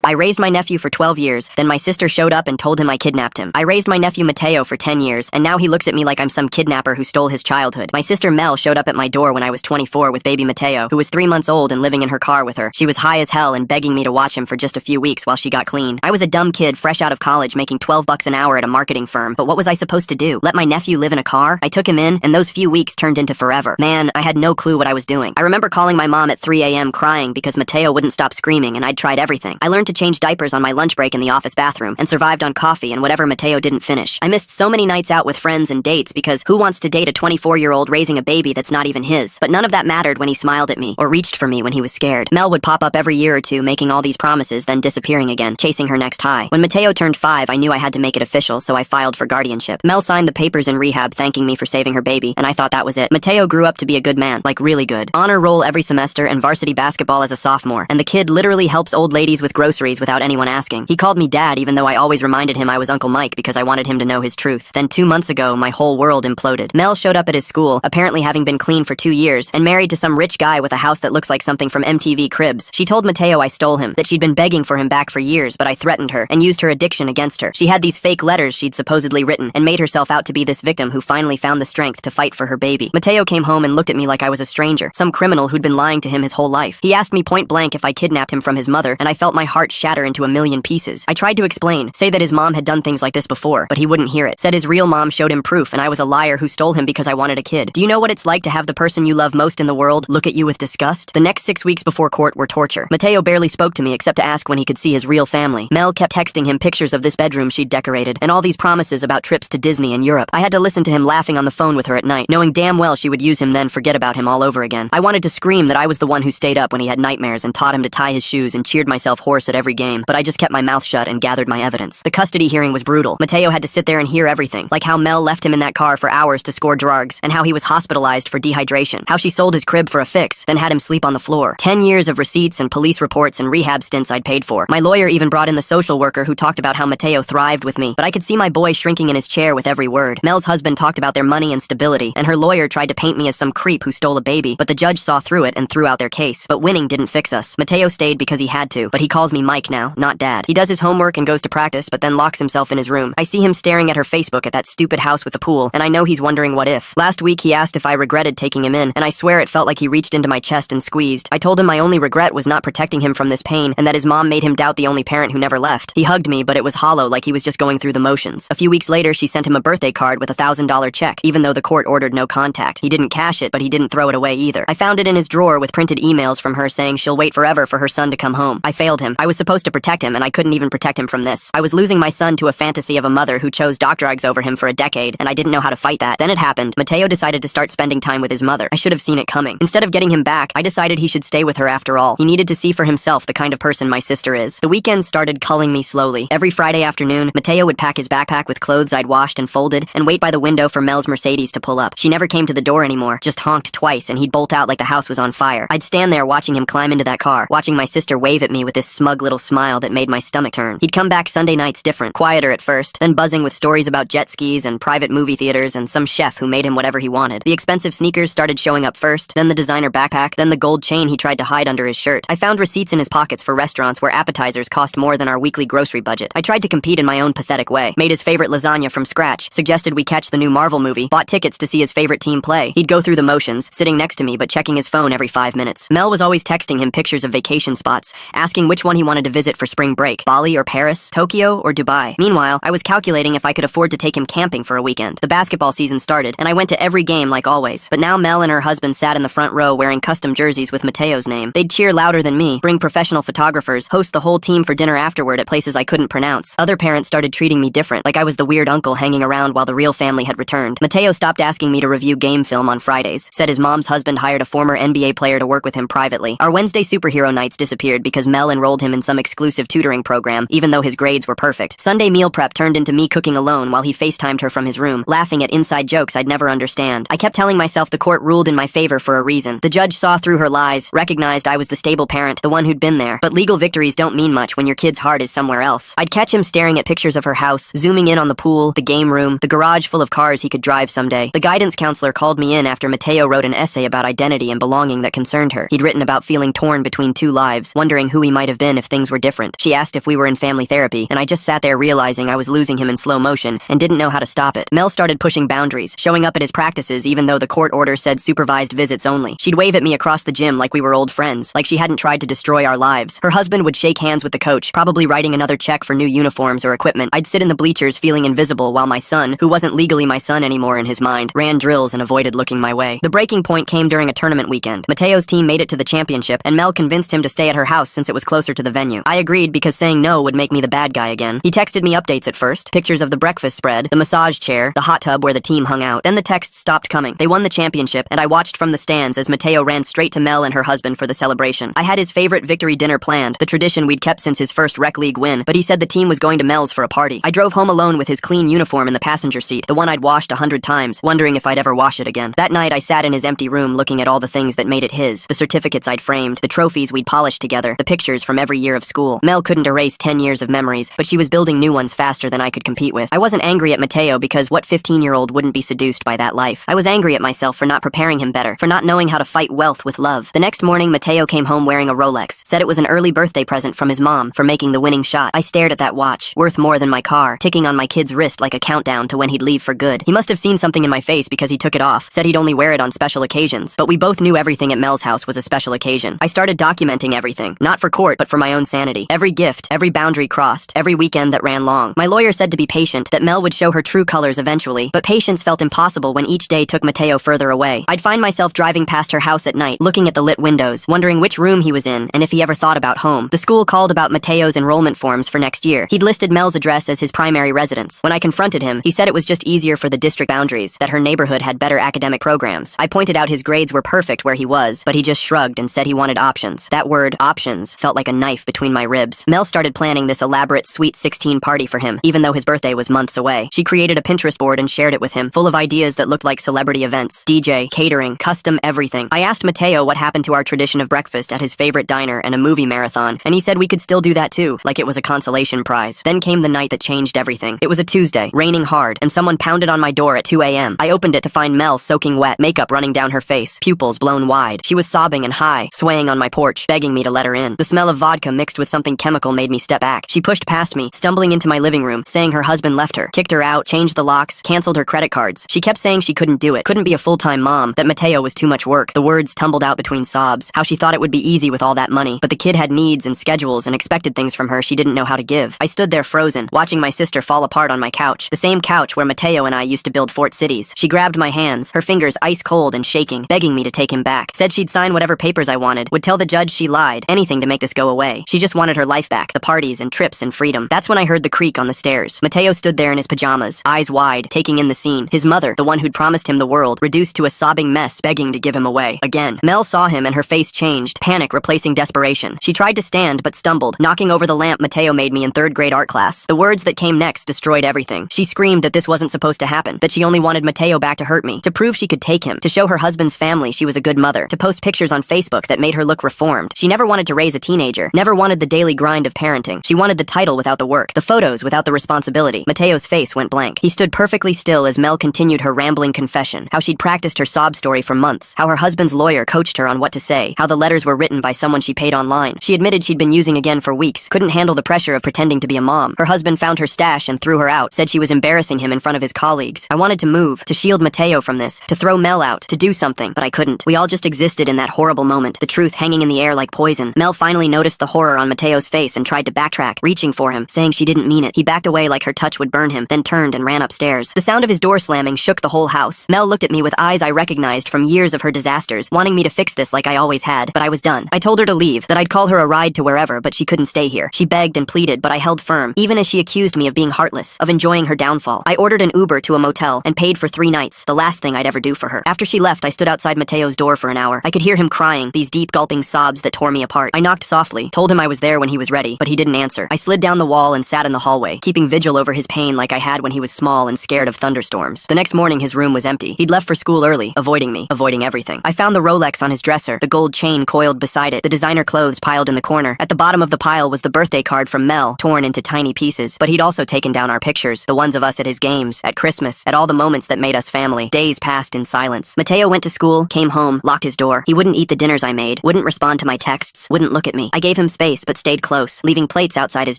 I raised my nephew for 12 years, then my sister showed up and told him I kidnapped him. I raised my nephew Mateo for 10 years, and now he looks at me like I'm some kidnapper who stole his childhood. My sister Mel showed up at my door when I was 24 with baby Mateo, who was 3 months old and living in her car with her. She was high as hell and begging me to watch him for just a few weeks while she got clean. I was a dumb kid fresh out of college making $12 an hour at a marketing firm, but what was I supposed to do? Let my nephew live in a car? I took him in, and those few weeks turned into forever. Man, I had no clue what I was doing. I remember calling my mom at 3 a.m. crying because Mateo wouldn't stop screaming and I'd tried everything. I learned to change diapers on my lunch break in the office bathroom and survived on coffee and whatever Mateo didn't finish. I missed so many nights out with friends and dates because who wants to date a 24-year-old raising a baby that's not even his? But none of that mattered when he smiled at me or reached for me when he was scared. Mel would pop up every year or two making all these promises, then disappearing again, chasing her next high. When Mateo turned 5, I knew I had to make it official, so I filed for guardianship. Mel signed the papers in rehab thanking me for saving her baby, and I thought that was it. Mateo grew up to be a good man, like really good. Honor roll every semester and varsity basketball as a sophomore, and the kid literally helps old ladies with groceries without anyone asking. He called me dad even though I always reminded him I was Uncle Mike because I wanted him to know his truth. Then 2 months ago, my whole world imploded. Mel showed up at his school, apparently having been clean for 2 years, and married to some rich guy with a house that looks like something from MTV Cribs. She told Mateo I stole him, that she'd been begging for him back for years, but I threatened her and used her addiction against her. She had these fake letters she'd supposedly written and made herself out to be this victim who finally found the strength to fight for her baby. Mateo came home and looked at me like I was a stranger, some criminal who'd been lying to him his whole life. He asked me point blank if I kidnapped him from his mother, and I felt my heart shatter into a million pieces. I tried to explain, say that his mom had done things like this before, but he wouldn't hear it. Said his real mom showed him proof and I was a liar who stole him because I wanted a kid. Do you know what it's like to have the person you love most in the world look at you with disgust? The next 6 weeks before court were torture. Mateo barely spoke to me except to ask when he could see his real family. Mel kept texting him pictures of this bedroom she'd decorated and all these promises about trips to Disney and Europe. I had to listen to him laughing on the phone with her at night, knowing damn well she would use him then forget about him all over again. I wanted to scream that I was the one who stayed up when he had nightmares and taught him to tie his shoes and cheered myself hoarse at every game, but I just kept my mouth shut and gathered my evidence. The custody hearing was brutal. Mateo had to sit there and hear everything, like how Mel left him in that car for hours to score drugs, and how he was hospitalized for dehydration, how she sold his crib for a fix, then had him sleep on the floor. 10 years of receipts and police reports and rehab stints I'd paid for. My lawyer even brought in the social worker who talked about how Mateo thrived with me, but I could see my boy shrinking in his chair with every word. Mel's husband talked about their money and stability, and her lawyer tried to paint me as some creep who stole a baby, but the judge saw through it and threw out their case. But winning didn't fix us. Mateo stayed because he had to, but he calls me Mike now, not Dad. He does his homework and goes to practice, but then locks himself in his room. I see him staring at her Facebook at that stupid house with the pool, and I know he's wondering what if. Last week he asked if I regretted taking him in, and I swear it felt like he reached into my chest and squeezed. I told him my only regret was not protecting him from this pain, and that his mom made him doubt the only parent who never left. He hugged me, but it was hollow, like he was just going through the motions. A few weeks later, she sent him a birthday card with a $1,000 check, even though the court ordered no contact. He didn't cash it, but he didn't throw it away either. I found it in his drawer with printed emails from her saying she'll wait forever for her son to come home. I failed him. I was supposed to protect him, and I couldn't even protect him from this. I was losing my son to a fantasy of a mother who chose doc drugs over him for a decade, and I didn't know how to fight that. Then it happened. Mateo decided to start spending time with his mother. I should have seen it coming. Instead of getting him back, I decided he should stay with her after all. He needed to see for himself the kind of person my sister is. The weekends started culling me slowly. Every Friday afternoon, Mateo would pack his backpack with clothes I'd washed and folded and wait by the window for Mel's Mercedes to pull up. She never came to the door anymore, just honked twice, and he'd bolt out like the house was on fire. I'd stand there watching him climb into that car, watching my sister wave at me with this smug little smile that made my stomach turn. He'd come back Sunday nights different, quieter at first, then buzzing with stories about jet skis and private movie theaters and some chef who made him whatever he wanted. The expensive sneakers started showing up first, then the designer backpack, then the gold chain he tried to hide under his shirt. I found receipts in his pockets for restaurants where appetizers cost more than our weekly grocery budget. I tried to compete in my own pathetic way, made his favorite lasagna from scratch, suggested we catch the new Marvel movie, bought tickets to see his favorite team play. He'd go through the motions, sitting next to me but checking his phone every 5 minutes. Mel was always texting him pictures of vacation spots, asking which one he wanted to visit for spring break, Bali or Paris, Tokyo or Dubai. Meanwhile, I was calculating if I could afford to take him camping for a weekend. The basketball season started, and I went to every game like always. But now Mel and her husband sat in the front row wearing custom jerseys with Mateo's name. They'd cheer louder than me, bring professional photographers, host the whole team for dinner afterward at places I couldn't pronounce. Other parents started treating me different, like I was the weird uncle hanging around while the real family had returned. Mateo stopped asking me to review game film on Fridays, said his mom's husband hired a former NBA player to work with him privately. Our Wednesday superhero nights disappeared because Mel enrolled him in some exclusive tutoring program, even though his grades were perfect. Sunday meal prep turned into me cooking alone while he FaceTimed her from his room, laughing at inside jokes I'd never understand. I kept telling myself the court ruled in my favor for a reason. The judge saw through her lies, recognized I was the stable parent, the one who'd been there. But legal victories don't mean much when your kid's heart is somewhere else. I'd catch him staring at pictures of her house, zooming in on the pool, the game room, the garage full of cars he could drive someday. The guidance counselor called me in after Mateo wrote an essay about identity and belonging that concerned her. He'd written about feeling torn between two lives, wondering who he might have been if things things were different. She asked if we were in family therapy, and I just sat there realizing I was losing him in slow motion and didn't know how to stop it. Mel started pushing boundaries, showing up at his practices even though the court order said supervised visits only. She'd wave at me across the gym like we were old friends, like she hadn't tried to destroy our lives. Her husband would shake hands with the coach, probably writing another check for new uniforms or equipment. I'd sit in the bleachers feeling invisible while my son, who wasn't legally my son anymore in his mind, ran drills and avoided looking my way. The breaking point came during a tournament weekend. Mateo's team made it to the championship, and Mel convinced him to stay at her house since it was closer to the venue. I agreed because saying no would make me the bad guy again. He texted me updates at first, pictures of the breakfast spread, the massage chair, the hot tub where the team hung out. Then the texts stopped coming. They won the championship, and I watched from the stands as Mateo ran straight to Mel and her husband for the celebration. I had his favorite victory dinner planned, the tradition we'd kept since his first rec league win, but he said the team was going to Mel's for a party. I drove home alone with his clean uniform in the passenger seat, the one I'd washed 100 times, wondering if I'd ever wash it again. That night, I sat in his empty room looking at all the things that made it his, the certificates I'd framed, the trophies we'd polished together, the pictures from every year of school. Mel couldn't erase 10 years of memories, but she was building new ones faster than I could compete with. I wasn't angry at Mateo because what 15-year-old wouldn't be seduced by that life? I was angry at myself for not preparing him better, for not knowing how to fight wealth with love. The next morning, Mateo came home wearing a Rolex, said it was an early birthday present from his mom for making the winning shot. I stared at that watch, worth more than my car, ticking on my kid's wrist like a countdown to when he'd leave for good. He must have seen something in my face because he took it off, said he'd only wear it on special occasions, but we both knew everything at Mel's house was a special occasion. I started documenting everything, not for court, but for my own sanity. Every gift, every boundary crossed, every weekend that ran long. My lawyer said to be patient, that Mel would show her true colors eventually, but patience felt impossible when each day took Mateo further away. I'd find myself driving past her house at night, looking at the lit windows, wondering which room he was in and if he ever thought about home. The school called about Mateo's enrollment forms for next year. He'd listed Mel's address as his primary residence. When I confronted him, he said it was just easier for the district boundaries, that her neighborhood had better academic programs. I pointed out his grades were perfect where he was, but he just shrugged and said he wanted options. That word, options, felt like a knife between my ribs. Mel started planning this elaborate Sweet 16 party for him, even though his birthday was months away. She created a Pinterest board and shared it with him, full of ideas that looked like celebrity events, DJ, catering, custom everything. I asked Mateo what happened to our tradition of breakfast at his favorite diner and a movie marathon, and he said we could still do that too, like it was a consolation prize. Then came the night that changed everything. It was a Tuesday, raining hard, and someone pounded on my door at 2 a.m. I opened it to find Mel soaking wet, makeup running down her face, pupils blown wide. She was sobbing and high, swaying on my porch, begging me to let her in. The smell of vodka mixed with something chemical made me step back. She pushed past me, stumbling into my living room, saying her husband left her, kicked her out, changed the locks, canceled her credit cards. She kept saying she couldn't do it, couldn't be a full-time mom, that Mateo was too much work. The words tumbled out between sobs, how she thought it would be easy with all that money, but the kid had needs and schedules and expected things from her she didn't know how to give. I stood there frozen, watching my sister fall apart on my couch, the same couch where Mateo and I used to build fort cities. She grabbed my hands, her fingers ice cold and shaking, begging me to take him back. Said she'd sign whatever papers I wanted, would tell the judge she lied, anything to make this go away. She just wanted her life back, the parties and trips and freedom. That's when I heard the creak on the stairs. Mateo stood there in his pajamas, eyes wide, taking in the scene. His mother, the one who'd promised him the world, reduced to a sobbing mess, begging to give him away. Again. Mel saw him and her face changed, panic replacing desperation. She tried to stand but stumbled, knocking over the lamp Mateo made me in third grade art class. The words that came next destroyed everything. She screamed that this wasn't supposed to happen, that she only wanted Mateo back to hurt me, to prove she could take him, to show her husband's family she was a good mother, to post pictures on Facebook that made her look reformed. She never wanted to raise a teenager, never wanted the daily grind of parenting. She wanted the title without the work, the photos without the responsibility. Mateo's face went blank. He stood perfectly still as Mel continued her rambling confession, how she'd practiced her sob story for months, how her husband's lawyer coached her on what to say, how the letters were written by someone she paid online. She admitted she'd been using again for weeks, couldn't handle the pressure of pretending to be a mom. Her husband found her stash and threw her out, said she was embarrassing him in front of his colleagues. I wanted to move, to shield Mateo from this, to throw Mel out, to do something, but I couldn't. We all just existed in that horrible moment, the truth hanging in the air like poison. Mel finally noticed the horror on Mateo's face and tried to backtrack, reaching for him, saying she didn't mean it. He backed away like her touch would burn him, then turned and ran upstairs. The sound of his door slamming shook the whole house. Mel looked at me with eyes I recognized from years of her disasters, wanting me to fix this like I always had, but I was done. I told her to leave, that I'd call her a ride to wherever, but she couldn't stay here. She begged and pleaded, but I held firm, even as she accused me of being heartless, of enjoying her downfall. I ordered an Uber to a motel and paid for 3 nights, the last thing I'd ever do for her. After she left, I stood outside Mateo's door for an hour. I could hear him crying, these deep gulping sobs that tore me apart. I knocked softly, told him I was there when he was ready, but he didn't answer. I slid down the wall and sat in the hallway, keeping vigil over his pain like I had when he was small and scared of thunderstorms. The next morning, his room was empty. He'd left for school early, avoiding me, avoiding everything. I found the Rolex on his dresser, the gold chain coiled beside it, the designer clothes piled in the corner. At the bottom of the pile was the birthday card from Mel, torn into tiny pieces, but he'd also taken down our pictures, the ones of us at his games, at Christmas, at all the moments that made us family. Days passed in silence. Mateo went to school, came home, locked his door. He wouldn't eat the dinners I made, wouldn't respond to my texts, wouldn't look at me. I gave him space but stayed close, leaving plates outside his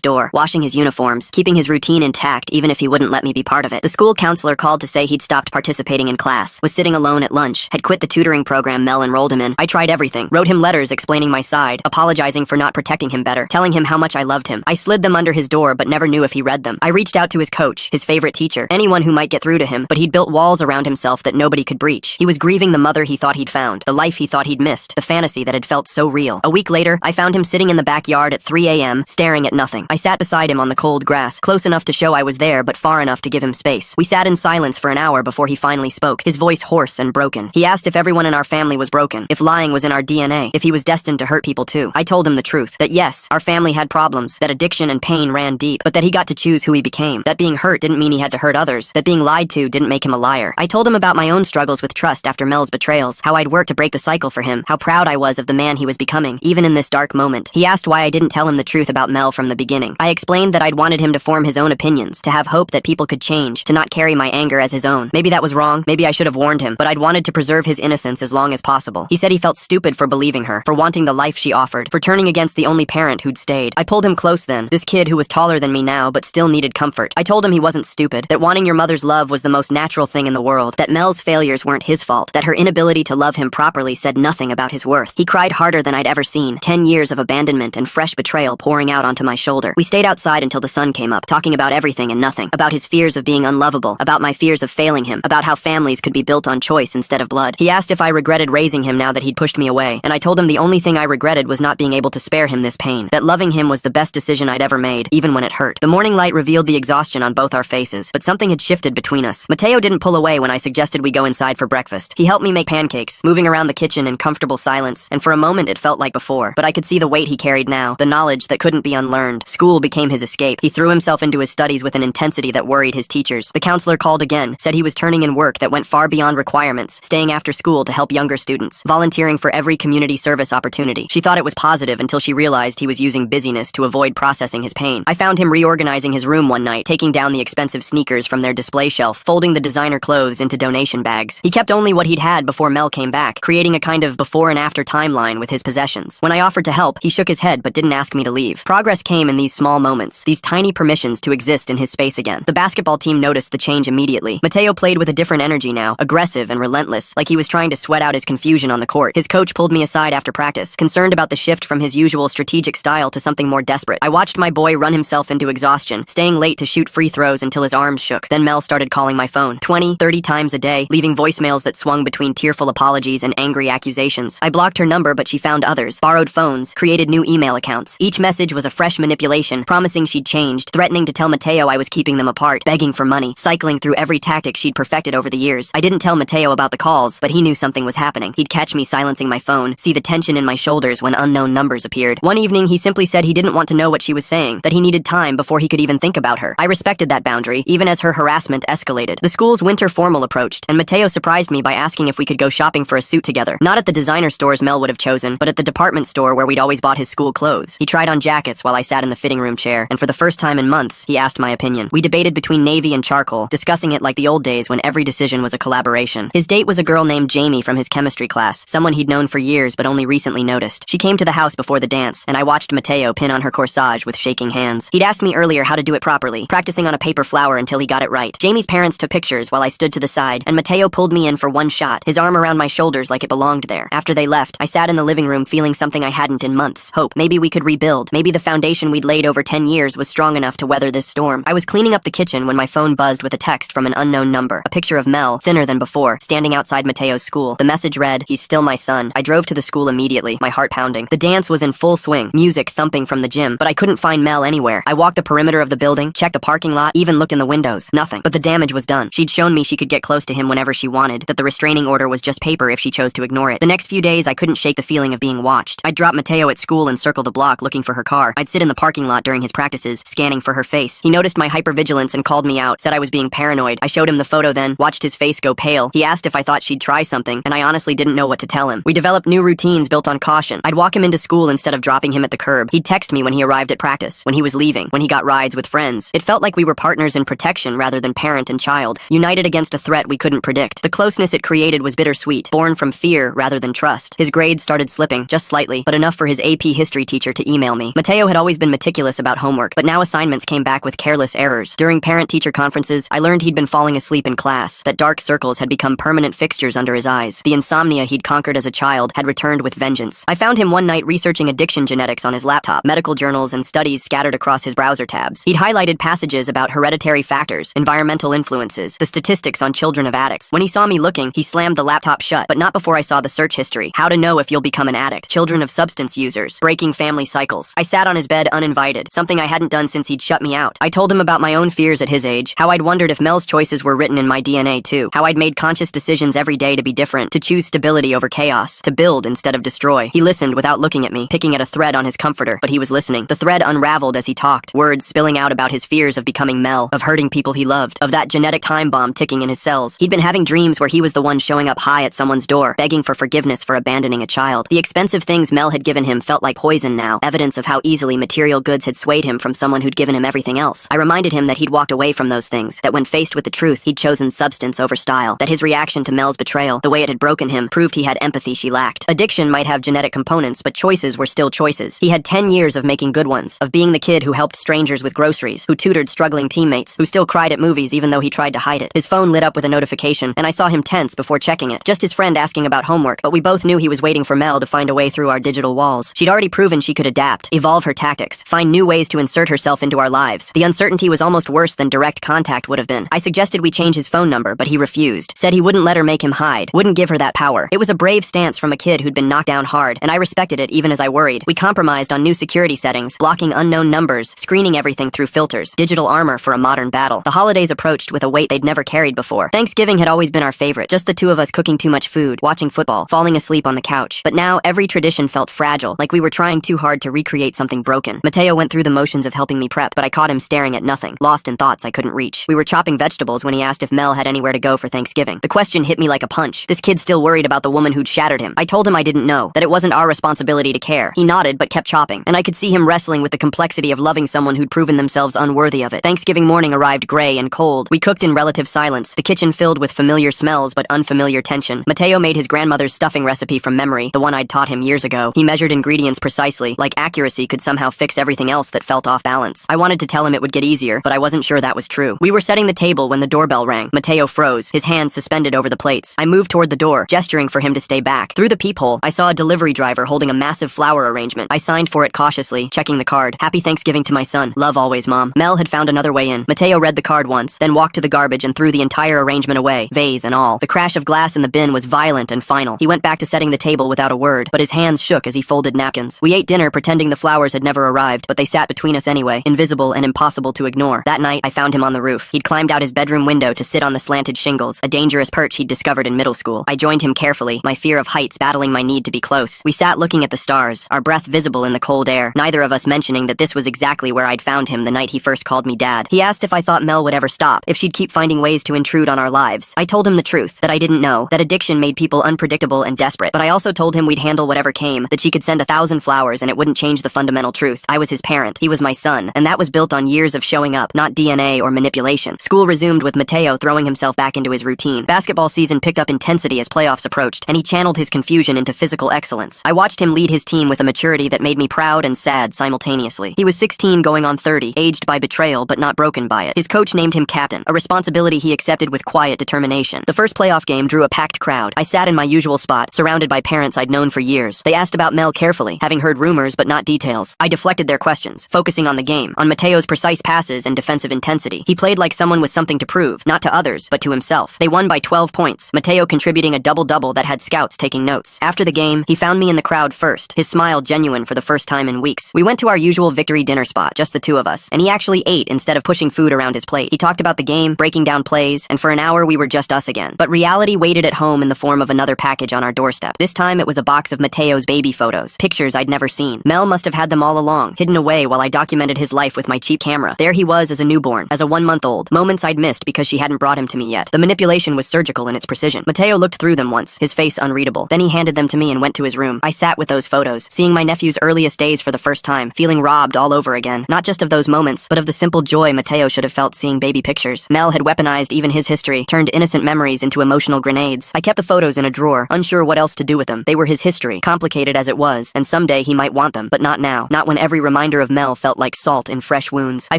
door, washing his uniforms, keeping his routine intact even if he wouldn't let me be part of it. The school counselor called to say he'd stopped participating in class, was sitting alone at lunch, had quit the tutoring program Mel enrolled him in. I tried everything, wrote him letters explaining my side, apologizing for not protecting him better, telling him how much I loved him. I slid them under his door but never knew if he read them. I reached out to his coach, his favorite teacher, anyone who might get through to him, but he'd built walls around himself that nobody could breach. He was grieving the mother he thought he'd found, the life he thought he'd missed, the fantasy that had felt so real. A week later, I found him sitting in the backyard at 3 a.m., staring at nothing. I sat beside him on the cold grass, close enough to show I was there but far enough to give him space. We sat in silence for an hour before he finally spoke, his voice hoarse and broken. He asked if everyone in our family was broken, if lying was in our DNA, if he was destined to hurt people too. I told him the truth, that yes, our family had problems, that addiction and pain ran deep, but that he got to choose who he became, that being hurt didn't mean he had to hurt others, that being lied to didn't make him a liar. I told him about my own struggles with trust after Mel's betrayals, how I'd worked to break the cycle for him, how proud I was of the man he was becoming, even in this dark moment. He asked why I didn't tell him the truth about Mel from the beginning. I explained that I'd wanted him to form his own opinions, to have hope that people could change, to not carry my anger as his own. Maybe that was wrong, maybe I should have warned him, but I'd wanted to preserve his innocence as long as possible. He said he felt stupid for believing her, for wanting the life she offered, for turning against the only parent who'd stayed. I pulled him close then, this kid who was taller than me now but still needed comfort. I told him he wasn't stupid, that wanting your mother's love was the most natural thing in the world, that Mel's failures weren't his fault, that her inability to love him properly said nothing about his worth. He cried harder than I'd ever seen, 10 years of abandonment and fresh betrayal pouring out onto my shoulder. We stayed outside until the sun came up, talking about everything and nothing, about his fears of being unlovable, about my fears of failing him, about how families could be built on choice instead of blood. He asked if I regretted raising him now that he'd pushed me away, and I told him the only thing I regretted was not being able to spare him this pain, that loving him was the best decision I'd ever made, even when it hurt. The morning light revealed the exhaustion on both our faces, but something had shifted between us. Mateo didn't pull away when I suggested we go inside for breakfast. He helped me make pancakes, moving around the kitchen in comfortable silence, and for a moment it felt like before, but I could see the weight he carried now, the knowledge that couldn't be unlearned. School became his escape. He threw himself into his studies with an intensity that worried his teachers. The counselor called again, said he was turning in work that went far beyond requirements, staying after school to help younger students, volunteering for every community service opportunity. She thought it was positive until she realized he was using busyness to avoid processing his pain. I found him reorganizing his room one night, taking down the expensive sneakers from their display shelf, folding the designer clothes into donation bags. He kept only what he'd had before Mel came back, creating a kind of before and after timeline with his possessions. When I offered to help, he shook his head but didn't ask me to leave. Progress came in these small moments, these tiny permissions to exist in his space again. The basketball team noticed the change immediately. Mateo played with a different energy now, aggressive and relentless, like he was trying to sweat out his confusion on the court. His coach pulled me aside after practice, concerned about the shift from his usual strategic style to something more desperate. I watched my boy run himself into exhaustion, staying late to shoot free throws until his arms shook. Then Mel started calling my phone, 20, 30 times a day, leaving voicemails that swung between tearful apologies and angry accusations. I blocked her number, but she found others, borrowed phones, created new email accounts. Each message was a fresh manipulation, promising she'd changed, threatening to tell Mateo I was keeping them apart, begging for money, cycling through every tactic she'd perfected over the years. I didn't tell Mateo about the calls, but he knew something was happening. He'd catch me silencing my phone, see the tension in my shoulders when unknown numbers appeared. One evening, he simply said he didn't want to know what she was saying, that he needed time before he could even think about her. I respected that boundary, even as her harassment escalated. The school's winter formal approached, and Mateo surprised me by asking if we could go shopping for a suit together. Not at the designer stores Mel would have chosen, but at the department store where we'd always bought his school clothes. He tried on jackets while I sat in the fitting room chair, and for the first time in months, he asked my opinion. We debated between navy and charcoal, discussing it like the old days when every decision was a collaboration. His date was a girl named Jamie from his chemistry class, someone he'd known for years but only recently noticed. She came to the house before the dance, and I watched Mateo pin on her corsage with shaking hands. He'd asked me earlier how to do it properly, practicing on a paper flower until he got it right. Jamie's parents took pictures while I stood to the side, and Mateo pulled me in for one shot, his arm around my shoulders like it belonged there. After they left, I sat in the living room feeling something I hadn't in months. Hope. Maybe we could rebuild. Maybe the foundation we'd laid over 10 years was strong enough to weather this storm. I was cleaning up the kitchen when my phone buzzed with a text from an unknown number. A picture of Mel, thinner than before, standing outside Mateo's school. The message read, "He's still my son." I drove to the school immediately, my heart pounding. The dance was in full swing, music thumping from the gym, but I couldn't find Mel anywhere. I walked the perimeter of the building, checked the parking lot, even looked in the windows. Nothing. But the damage was done. She'd shown me she could get close to him whenever she wanted, that the restraining order was just paper if she chose to ignore it. The next few days, I couldn't shake the feeling of being watched. I'd drop Mateo at school and circle the block looking for her car. I'd sit in the parking lot during his practices, scanning for her face. He noticed my hypervigilance and called me out, said I was being paranoid. I showed him the photo then, watched his face go pale. He asked if I thought she'd try something, and I honestly didn't know what to tell him. We developed new routines built on caution. I'd walk him into school instead of dropping him at the curb. He'd text me when he arrived at practice, when he was leaving, when he got rides with friends. It felt like we were partners in protection rather than parent and child, united against a threat we couldn't predict. The closeness it created was bittersweet, born from fear rather than trust. His grades started slipping, just slightly, but enough for his AP history history teacher to email me. Mateo had always been meticulous about homework, but now assignments came back with careless errors. During parent-teacher conferences, I learned he'd been falling asleep in class, that dark circles had become permanent fixtures under his eyes. The insomnia he'd conquered as a child had returned with vengeance. I found him one night researching addiction genetics on his laptop, medical journals and studies scattered across his browser tabs. He'd highlighted passages about hereditary factors, environmental influences, the statistics on children of addicts. When he saw me looking, he slammed the laptop shut, but not before I saw the search history. How to know if you'll become an addict. Children of substance users. Breaking family cycles. I sat on his bed uninvited, something I hadn't done since he'd shut me out. I told him about my own fears at his age, how I'd wondered if Mel's choices were written in my DNA too, how I'd made conscious decisions every day to be different, to choose stability over chaos, to build instead of destroy. He listened without looking at me, picking at a thread on his comforter, but he was listening. The thread unraveled as he talked, words spilling out about his fears of becoming Mel, of hurting people he loved, of that genetic time bomb ticking in his cells. He'd been having dreams where he was the one showing up high at someone's door, begging for forgiveness for abandoning a child. The expensive things Mel had given him felt like poison now, evidence of how easily material goods had swayed him from someone who'd given him everything else. I reminded him that he'd walked away from those things, that when faced with the truth, he'd chosen substance over style, that his reaction to Mel's betrayal, the way it had broken him, proved he had empathy she lacked. Addiction might have genetic components, but choices were still choices. He had 10 years of making good ones, of being the kid who helped strangers with groceries, who tutored struggling teammates, who still cried at movies even though he tried to hide it. His phone lit up with a notification, and I saw him tense before checking it. Just his friend asking about homework, but we both knew he was waiting for Mel to find a way through our digital walls. She'd already proven she could adapt, evolve her tactics, find new ways to insert herself into our lives. The uncertainty was almost worse than direct contact would have been. I suggested we change his phone number, but he refused. Said he wouldn't let her make him hide, wouldn't give her that power. It was a brave stance from a kid who'd been knocked down hard, and I respected it even as I worried. We compromised on new security settings, blocking unknown numbers, screening everything through filters, digital armor for a modern battle. The holidays approached with a weight they'd never carried before. Thanksgiving had always been our favorite, just the two of us cooking too much food, watching football, falling asleep on the couch. But now, every tradition felt fragile, like we were trying too hard to recreate something broken. Mateo went through the motions of helping me prep, but I caught him staring at nothing, lost in thoughts I couldn't reach. We were chopping vegetables when he asked if Mel had anywhere to go for Thanksgiving. The question hit me like a punch. This kid still worried about the woman who'd shattered him. I told him I didn't know, that it wasn't our responsibility to care. He nodded, but kept chopping, and I could see him wrestling with the complexity of loving someone who'd proven themselves unworthy of it. Thanksgiving morning arrived gray and cold. We cooked in relative silence, the kitchen filled with familiar smells but unfamiliar tension. Mateo made his grandmother's stuffing recipe from memory, the one I'd taught him years ago. He measured ingredients precisely, like accuracy could somehow fix everything else that felt off balance. I wanted to tell him it would get easier, but I wasn't sure that was true. We were setting the table when the doorbell rang. Mateo froze, his hands suspended over the plates. I moved toward the door, gesturing for him to stay back. Through the peephole, I saw a delivery driver holding a massive flower arrangement. I signed for it cautiously, checking the card. Happy Thanksgiving to my son. Love always, Mom. Mel had found another way in. Mateo read the card once, then walked to the garbage and threw the entire arrangement away, vase and all. The crash of glass in the bin was violent and final. He went back to setting the table without a word, but his hands shook as he folded napkins. We ate dinner pretending the flowers had never arrived, but they sat between us anyway, invisible and impossible to ignore. That night, I found him on the roof. He'd climbed out his bedroom window to sit on the slanted shingles, a dangerous perch he'd discovered in middle school. I joined him carefully, my fear of heights battling my need to be close. We sat looking at the stars, our breath visible in the cold air, neither of us mentioning that this was exactly where I'd found him the night he first called me Dad. He asked if I thought Mel would ever stop, if she'd keep finding ways to intrude on our lives. I told him the truth, that I didn't know, that addiction made people unpredictable and desperate, but I also told him we'd handle whatever came, that she could send 1,000 flowers and it wouldn't change the fundamental truth. I was his parent, he was my son, and that was built on years of showing up, not DNA or manipulation. School resumed with Mateo throwing himself back into his routine. Basketball season picked up intensity as playoffs approached, and he channeled his confusion into physical excellence. I watched him lead his team with a maturity that made me proud and sad simultaneously. He was 16 going on 30, aged by betrayal but not broken by it. His coach named him captain, a responsibility he accepted with quiet determination. The first playoff game drew a packed crowd. I sat in my usual spot, surrounded by parents I'd known for years. They asked about Mel carefully, having heard rumors but not details. I deflected their questions, focusing on the game, on Mateo's precise passes and defensive intensity. He played like someone with something to prove, not to others, but to himself. They won by 12 points, Mateo contributing a double-double that had scouts taking notes. After the game, he found me in the crowd first, his smile genuine for the first time in weeks. We went to our usual victory dinner spot, just the two of us, and he actually ate instead of pushing food around his plate. He talked about the game, breaking down plays, and for an hour we were just us again. But reality waited at home in the form of another package on our doorstep. This time it was a box of Mateo's baby photos, pictures I'd never seen. Mel must have had them all along, hidden away while I documented his life with my cheap camera. There he was as a newborn, as a 1-month-old, moments I'd missed because she hadn't brought him to me yet. The manipulation was surgical in its precision. Mateo looked through them once, his face unreadable. Then he handed them to me and went to his room. I sat with those photos, seeing my nephew's earliest days for the first time, feeling robbed all over again. Not just of those moments, but of the simple joy Mateo should have felt seeing baby pictures. Mel had weaponized even his history, turned innocent memories into emotional grenades. I kept the photos in a drawer, unsure what else to do with them. They were his history, complicated as it was, and someday someday he might want them, but not now. Not when every reminder of Mel felt like salt in fresh wounds. I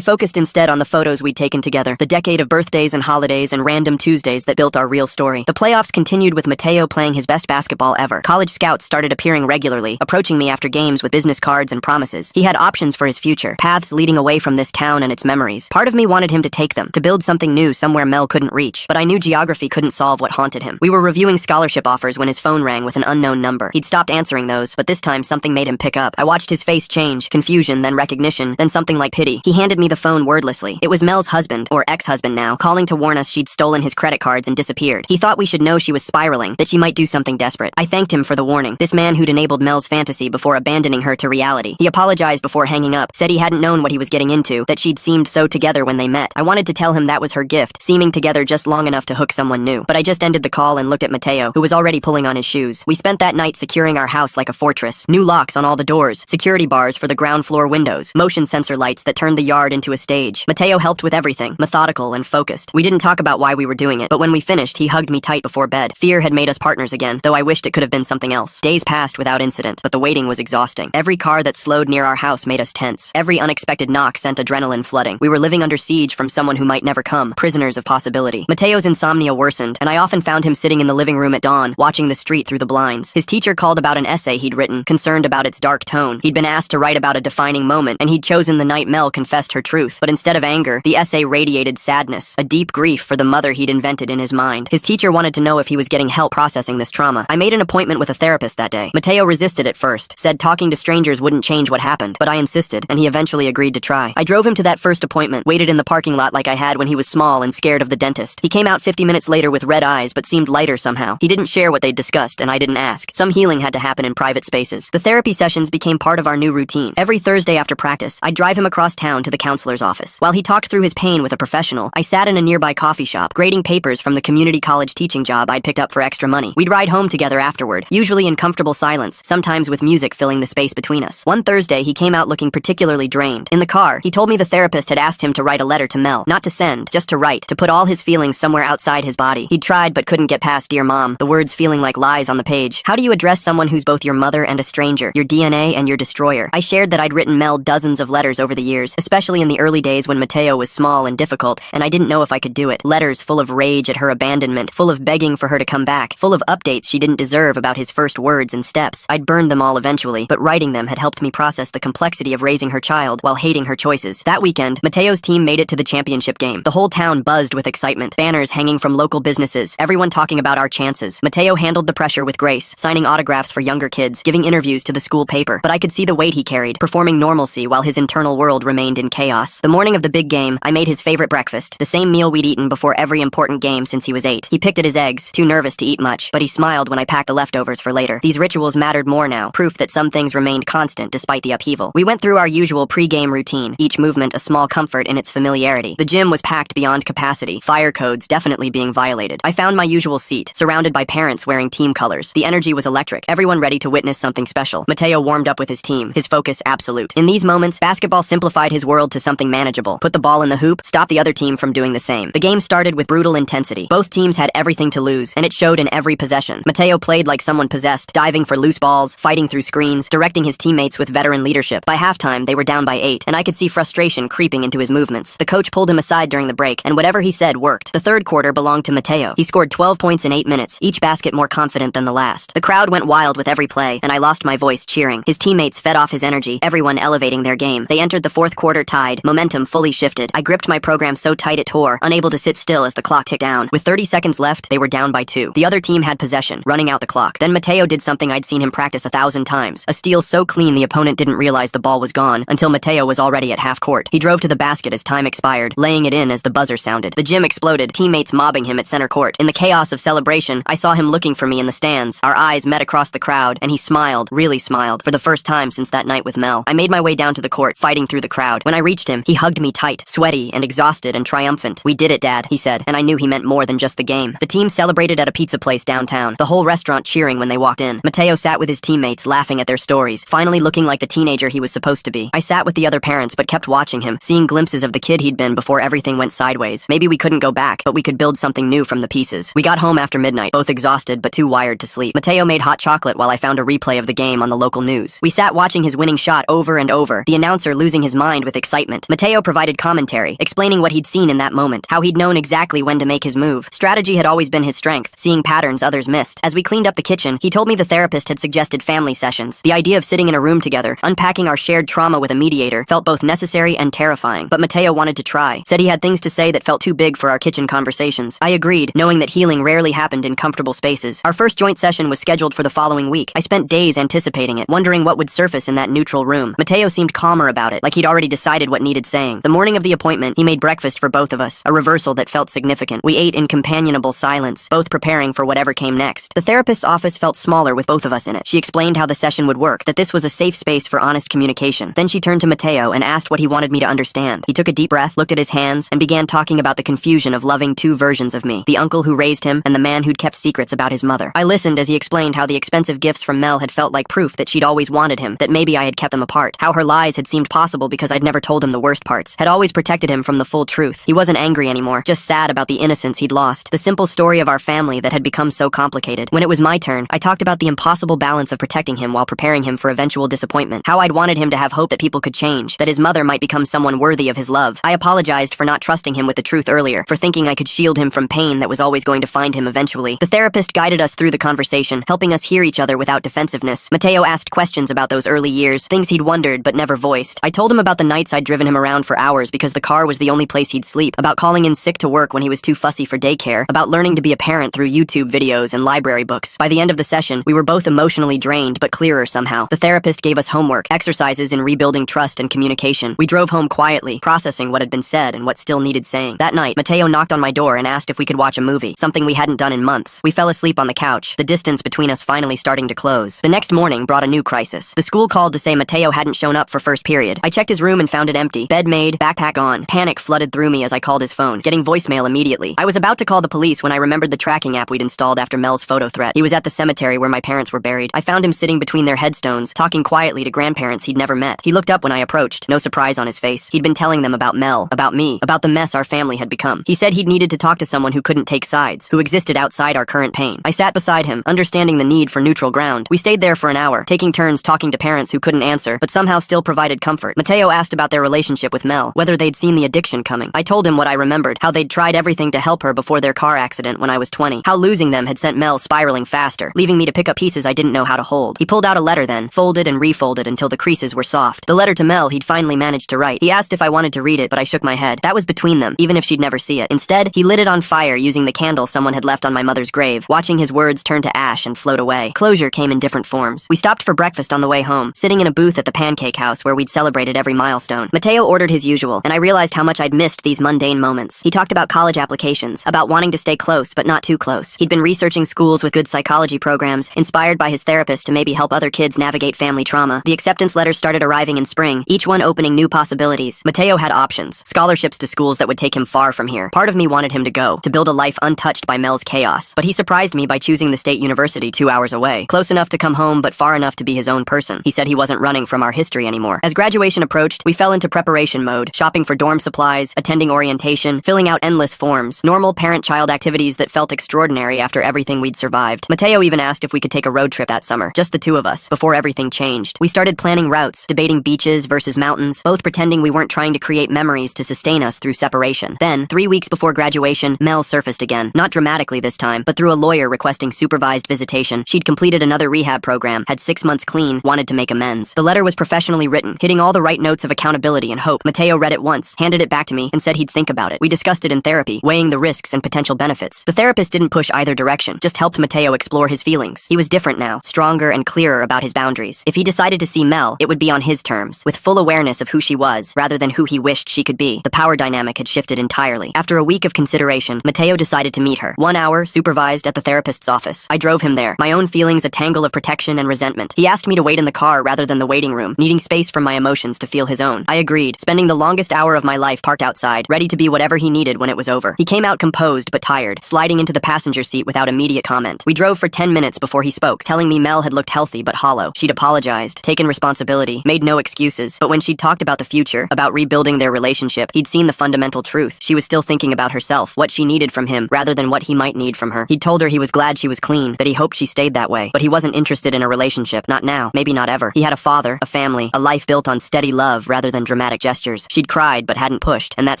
focused instead on the photos we'd taken together, the decade of birthdays and holidays and random Tuesdays that built our real story. The playoffs continued with Mateo playing his best basketball ever. College scouts started appearing regularly, approaching me after games with business cards and promises. He had options for his future, paths leading away from this town and its memories. Part of me wanted him to take them, to build something new somewhere Mel couldn't reach, but I knew geography couldn't solve what haunted him. We were reviewing scholarship offers when his phone rang with an unknown number. He'd stopped answering those, but this time something made him pick up. I watched his face change, confusion, then recognition, then something like pity. He handed me the phone wordlessly. It was Mel's husband, or ex-husband now, calling to warn us she'd stolen his credit cards and disappeared. He thought we should know she was spiraling, that she might do something desperate. I thanked him for the warning. This man who'd enabled Mel's fantasy before abandoning her to reality. He apologized before hanging up, said he hadn't known what he was getting into, that she'd seemed so together when they met. I wanted to tell him that was her gift, seeming together just long enough to hook someone new. But I just ended the call and looked at Mateo, who was already pulling on his shoes. We spent that night securing our house like a fortress. New locks on all the doors, security bars for the ground floor windows, motion sensor lights that turned the yard into a stage. Mateo helped with everything, methodical and focused. We didn't talk about why we were doing it, but when we finished, he hugged me tight before bed. Fear had made us partners again, though I wished it could have been something else. Days passed without incident, but the waiting was exhausting. Every car that slowed near our house made us tense. Every unexpected knock sent adrenaline flooding. We were living under siege from someone who might never come, prisoners of possibility. Mateo's insomnia worsened, and I often found him sitting in the living room at dawn, watching the street through the blinds. His teacher called about an essay he'd written, concerned about its dark tone. He'd been asked to write about a defining moment, and he'd chosen the night Mel confessed her truth. But instead of anger, the essay radiated sadness, a deep grief for the mother he'd invented in his mind. His teacher wanted to know if he was getting help processing this trauma. I made an appointment with a therapist that day. Mateo resisted at first, said talking to strangers wouldn't change what happened, but I insisted, and he eventually agreed to try. I drove him to that first appointment, waited in the parking lot like I had when he was small and scared of the dentist. He came out 50 minutes later with red eyes, but seemed lighter somehow. He didn't share what they'd discussed, and I didn't ask. Some healing had to happen in private spaces. The therapy sessions became part of our new routine. Every Thursday after practice, I'd drive him across town to the counselor's office. While he talked through his pain with a professional, I sat in a nearby coffee shop, grading papers from the community college teaching job I'd picked up for extra money. We'd ride home together afterward, usually in comfortable silence, sometimes with music filling the space between us. One Thursday, he came out looking particularly drained. In the car, he told me the therapist had asked him to write a letter to Mel, not to send, just to write, to put all his feelings somewhere outside his body. He'd tried but couldn't get past Dear Mom, the words feeling like lies on the page. How do you address someone who's both your mother and a stranger, your DNA and your destroyer? I shared that I'd written Mel dozens of letters over the years, especially in the early days when Mateo was small and difficult, and I didn't know if I could do it. Letters full of rage at her abandonment, full of begging for her to come back, full of updates she didn't deserve about his first words and steps. I'd burned them all eventually, but writing them had helped me process the complexity of raising her child while hating her choices. That weekend, Mateo's team made it to the championship game. The whole town buzzed with excitement, banners hanging from local businesses, everyone talking about our chances. Mateo handled the pressure with grace, signing autographs for younger kids, giving interviews to the school paper, but I could see the weight he carried, performing normalcy while his internal world remained in chaos. The morning of the big game, I made his favorite breakfast, the same meal we'd eaten before every important game since he was 8. He picked at his eggs, too nervous to eat much, but he smiled when I packed the leftovers for later. These rituals mattered more now, proof that some things remained constant despite the upheaval. We went through our usual pre-game routine, each movement a small comfort in its familiarity. The gym was packed beyond capacity, fire codes definitely being violated. I found my usual seat, surrounded by parents wearing team colors. The energy was electric, everyone ready to witness something special. Mateo warmed up with his team, his focus absolute. In these moments, basketball simplified his world to something manageable. Put the ball in the hoop, stop the other team from doing the same. The game started with brutal intensity. Both teams had everything to lose, and it showed in every possession. Mateo played like someone possessed, diving for loose balls, fighting through screens, directing his teammates with veteran leadership. By halftime, they were down by 8, and I could see frustration creeping into his movements. The coach pulled him aside during the break, and whatever he said worked. The third quarter belonged to Mateo. He scored 12 points in 8 minutes, each basket more confident than the last. The crowd went wild with every play, and I lost my voice cheering. His teammates fed off his energy, everyone elevating their game. They entered the fourth quarter tied, momentum fully shifted. I gripped my program so tight it tore, unable to sit still as the clock ticked down. With 30 seconds left, they were down by 2. The other team had possession, running out the clock. Then Mateo did something I'd seen him practice 1,000 times. A steal so clean the opponent didn't realize the ball was gone, until Mateo was already at half court. He drove to the basket as time expired, laying it in as the buzzer sounded. The gym exploded, teammates mobbing him at center court. In the chaos of celebration, I saw him looking for me in the stands. Our eyes met across the crowd, and he smiled, really smiled, for the first time since that night with Mel. I made my way down to the court, fighting through the crowd. When I reached him, he hugged me tight, sweaty and exhausted and triumphant. "We did it, Dad," he said, and I knew he meant more than just the game. The team celebrated at a pizza place downtown, the whole restaurant cheering when they walked in. Mateo sat with his teammates, laughing at their stories, finally looking like the teenager he was supposed to be. I sat with the other parents but kept watching him, seeing glimpses of the kid he'd been before everything went sideways. Maybe we couldn't go back, but we could build something new from the pieces. We got home after midnight, both exhausted but too wired to sleep. Mateo made hot chocolate while I found a replay of the game on the local local news. We sat watching his winning shot over and over, the announcer losing his mind with excitement. Mateo provided commentary, explaining what he'd seen in that moment, how he'd known exactly when to make his move. Strategy had always been his strength, seeing patterns others missed. As we cleaned up the kitchen, he told me the therapist had suggested family sessions. The idea of sitting in a room together, unpacking our shared trauma with a mediator, felt both necessary and terrifying. But Mateo wanted to try, said he had things to say that felt too big for our kitchen conversations. I agreed, knowing that healing rarely happened in comfortable spaces. Our first joint session was scheduled for the following week. I spent days anticipating it, wondering what would surface in that neutral room. Mateo seemed calmer about it, like he'd already decided what needed saying. The morning of the appointment, he made breakfast for both of us, a reversal that felt significant. We ate in companionable silence, both preparing for whatever came next. The therapist's office felt smaller with both of us in it. She explained how the session would work, that this was a safe space for honest communication. Then she turned to Mateo and asked what he wanted me to understand. He took a deep breath, looked at his hands, and began talking about the confusion of loving two versions of me, the uncle who raised him and the man who'd kept secrets about his mother. I listened as he explained how the expensive gifts from Mel had felt like proof that she'd always wanted him, that maybe I had kept them apart, how her lies had seemed possible because I'd never told him the worst parts, had always protected him from the full truth. He wasn't angry anymore, just sad about the innocence he'd lost, the simple story of our family that had become so complicated. When it was my turn, I talked about the impossible balance of protecting him while preparing him for eventual disappointment, how I'd wanted him to have hope that people could change, that his mother might become someone worthy of his love. I apologized for not trusting him with the truth earlier, for thinking I could shield him from pain that was always going to find him eventually. The therapist guided us through the conversation, helping us hear each other without defensiveness. Mateo asked questions about those early years, things he'd wondered but never voiced. I told him about the nights I'd driven him around for hours because the car was the only place he'd sleep, about calling in sick to work when he was too fussy for daycare, about learning to be a parent through YouTube videos and library books. By the end of the session, we were both emotionally drained but clearer somehow. The therapist gave us homework, exercises in rebuilding trust and communication. We drove home quietly, processing what had been said and what still needed saying. That night, Mateo knocked on my door and asked if we could watch a movie, something we hadn't done in months. We fell asleep on the couch, the distance between us finally starting to close. The next morning brought a new crisis. The school called to say Mateo hadn't shown up for first period. I checked his room and found it empty. Bed made, backpack on. Panic flooded through me as I called his phone, getting voicemail immediately. I was about to call the police when I remembered the tracking app we'd installed after Mel's photo threat. He was at the cemetery where my parents were buried. I found him sitting between their headstones, talking quietly to grandparents he'd never met. He looked up when I approached, no surprise on his face. He'd been telling them about Mel, about me, about the mess our family had become. He said he'd needed to talk to someone who couldn't take sides, who existed outside our current pain. I sat beside him, understanding the need for neutral ground. We stayed there for an hour, taking turns talking to parents who couldn't answer, but somehow still provided comfort. Mateo asked about their relationship with Mel, whether they'd seen the addiction coming. I told him what I remembered, how they'd tried everything to help her before their car accident when I was 20, how losing them had sent Mel spiraling faster, leaving me to pick up pieces I didn't know how to hold. He pulled out a letter then, folded and refolded until the creases were soft. The letter to Mel he'd finally managed to write. He asked if I wanted to read it, but I shook my head. That was between them, even if she'd never see it. Instead, he lit it on fire using the candle someone had left on my mother's grave, watching his words turn to ash and float away. Closure came in different forms. We stopped for breakfast on the way home, sitting in a booth at the pancake house where we'd celebrated every milestone. Mateo ordered his usual, and I realized how much I'd missed these mundane moments. He talked about college applications, about wanting to stay close but not too close. He'd been researching schools with good psychology programs, inspired by his therapist to maybe help other kids navigate family trauma. The acceptance letters started arriving in spring, each one opening new possibilities. Mateo had options, scholarships to schools that would take him far from here. Part of me wanted him to go, to build a life untouched by Mel's chaos, but he surprised me by choosing the state university 2 hours away, close enough to come home but far enough to be his own person. He said he wasn't running from our history anymore. As graduation approached, we fell into preparation mode, shopping for dorm supplies, attending orientation, filling out endless forms, normal parent-child activities that felt extraordinary after everything we'd survived. Mateo even asked if we could take a road trip that summer, just the two of us, before everything changed. We started planning routes, debating beaches versus mountains, both pretending we weren't trying to create memories to sustain us through separation. Then, 3 weeks before graduation, Mel surfaced again, not dramatically this time, but through a lawyer requesting supervised visitation. She'd completed another rehab program, had 6 months clean, wanted to make amends. The letter was professionally written, hitting all the right notes of accountability and hope. Mateo read it once, handed it back to me, and said he'd think about it. We discussed it in therapy, weighing the risks and potential benefits. The therapist didn't push either direction, just helped Mateo explore his feelings. He was different now, stronger and clearer about his boundaries. If he decided to see Mel, it would be on his terms, with full awareness of who she was, rather than who he wished she could be. The power dynamic had shifted entirely. After a week of consideration, Mateo decided to meet her. 1 hour, supervised, at the therapist's office. I drove him there, my own feelings a tangle of protection and resentment. He asked me to wait in the car rather than the waiting room, needing space from my emotions to feel his own. I agreed, spending the longest hour of my life parked outside, ready to be whatever he needed when it was over. He came out composed but tired, sliding into the passenger seat without immediate comment. We drove for 10 minutes before he spoke, telling me Mel had looked healthy but hollow. She'd apologized, taken responsibility, made no excuses, but when she'd talked about the future, about rebuilding their relationship, he'd seen the fundamental truth. She was still thinking about herself, what she needed from him, rather than what he might need from her. He'd told her he was glad she was clean, that he hoped she stayed that way, but he wasn't interested in a relationship. relationship. Not now. Maybe not ever. He had a father, a family, a life built on steady love rather than dramatic gestures. She'd cried but hadn't pushed, and that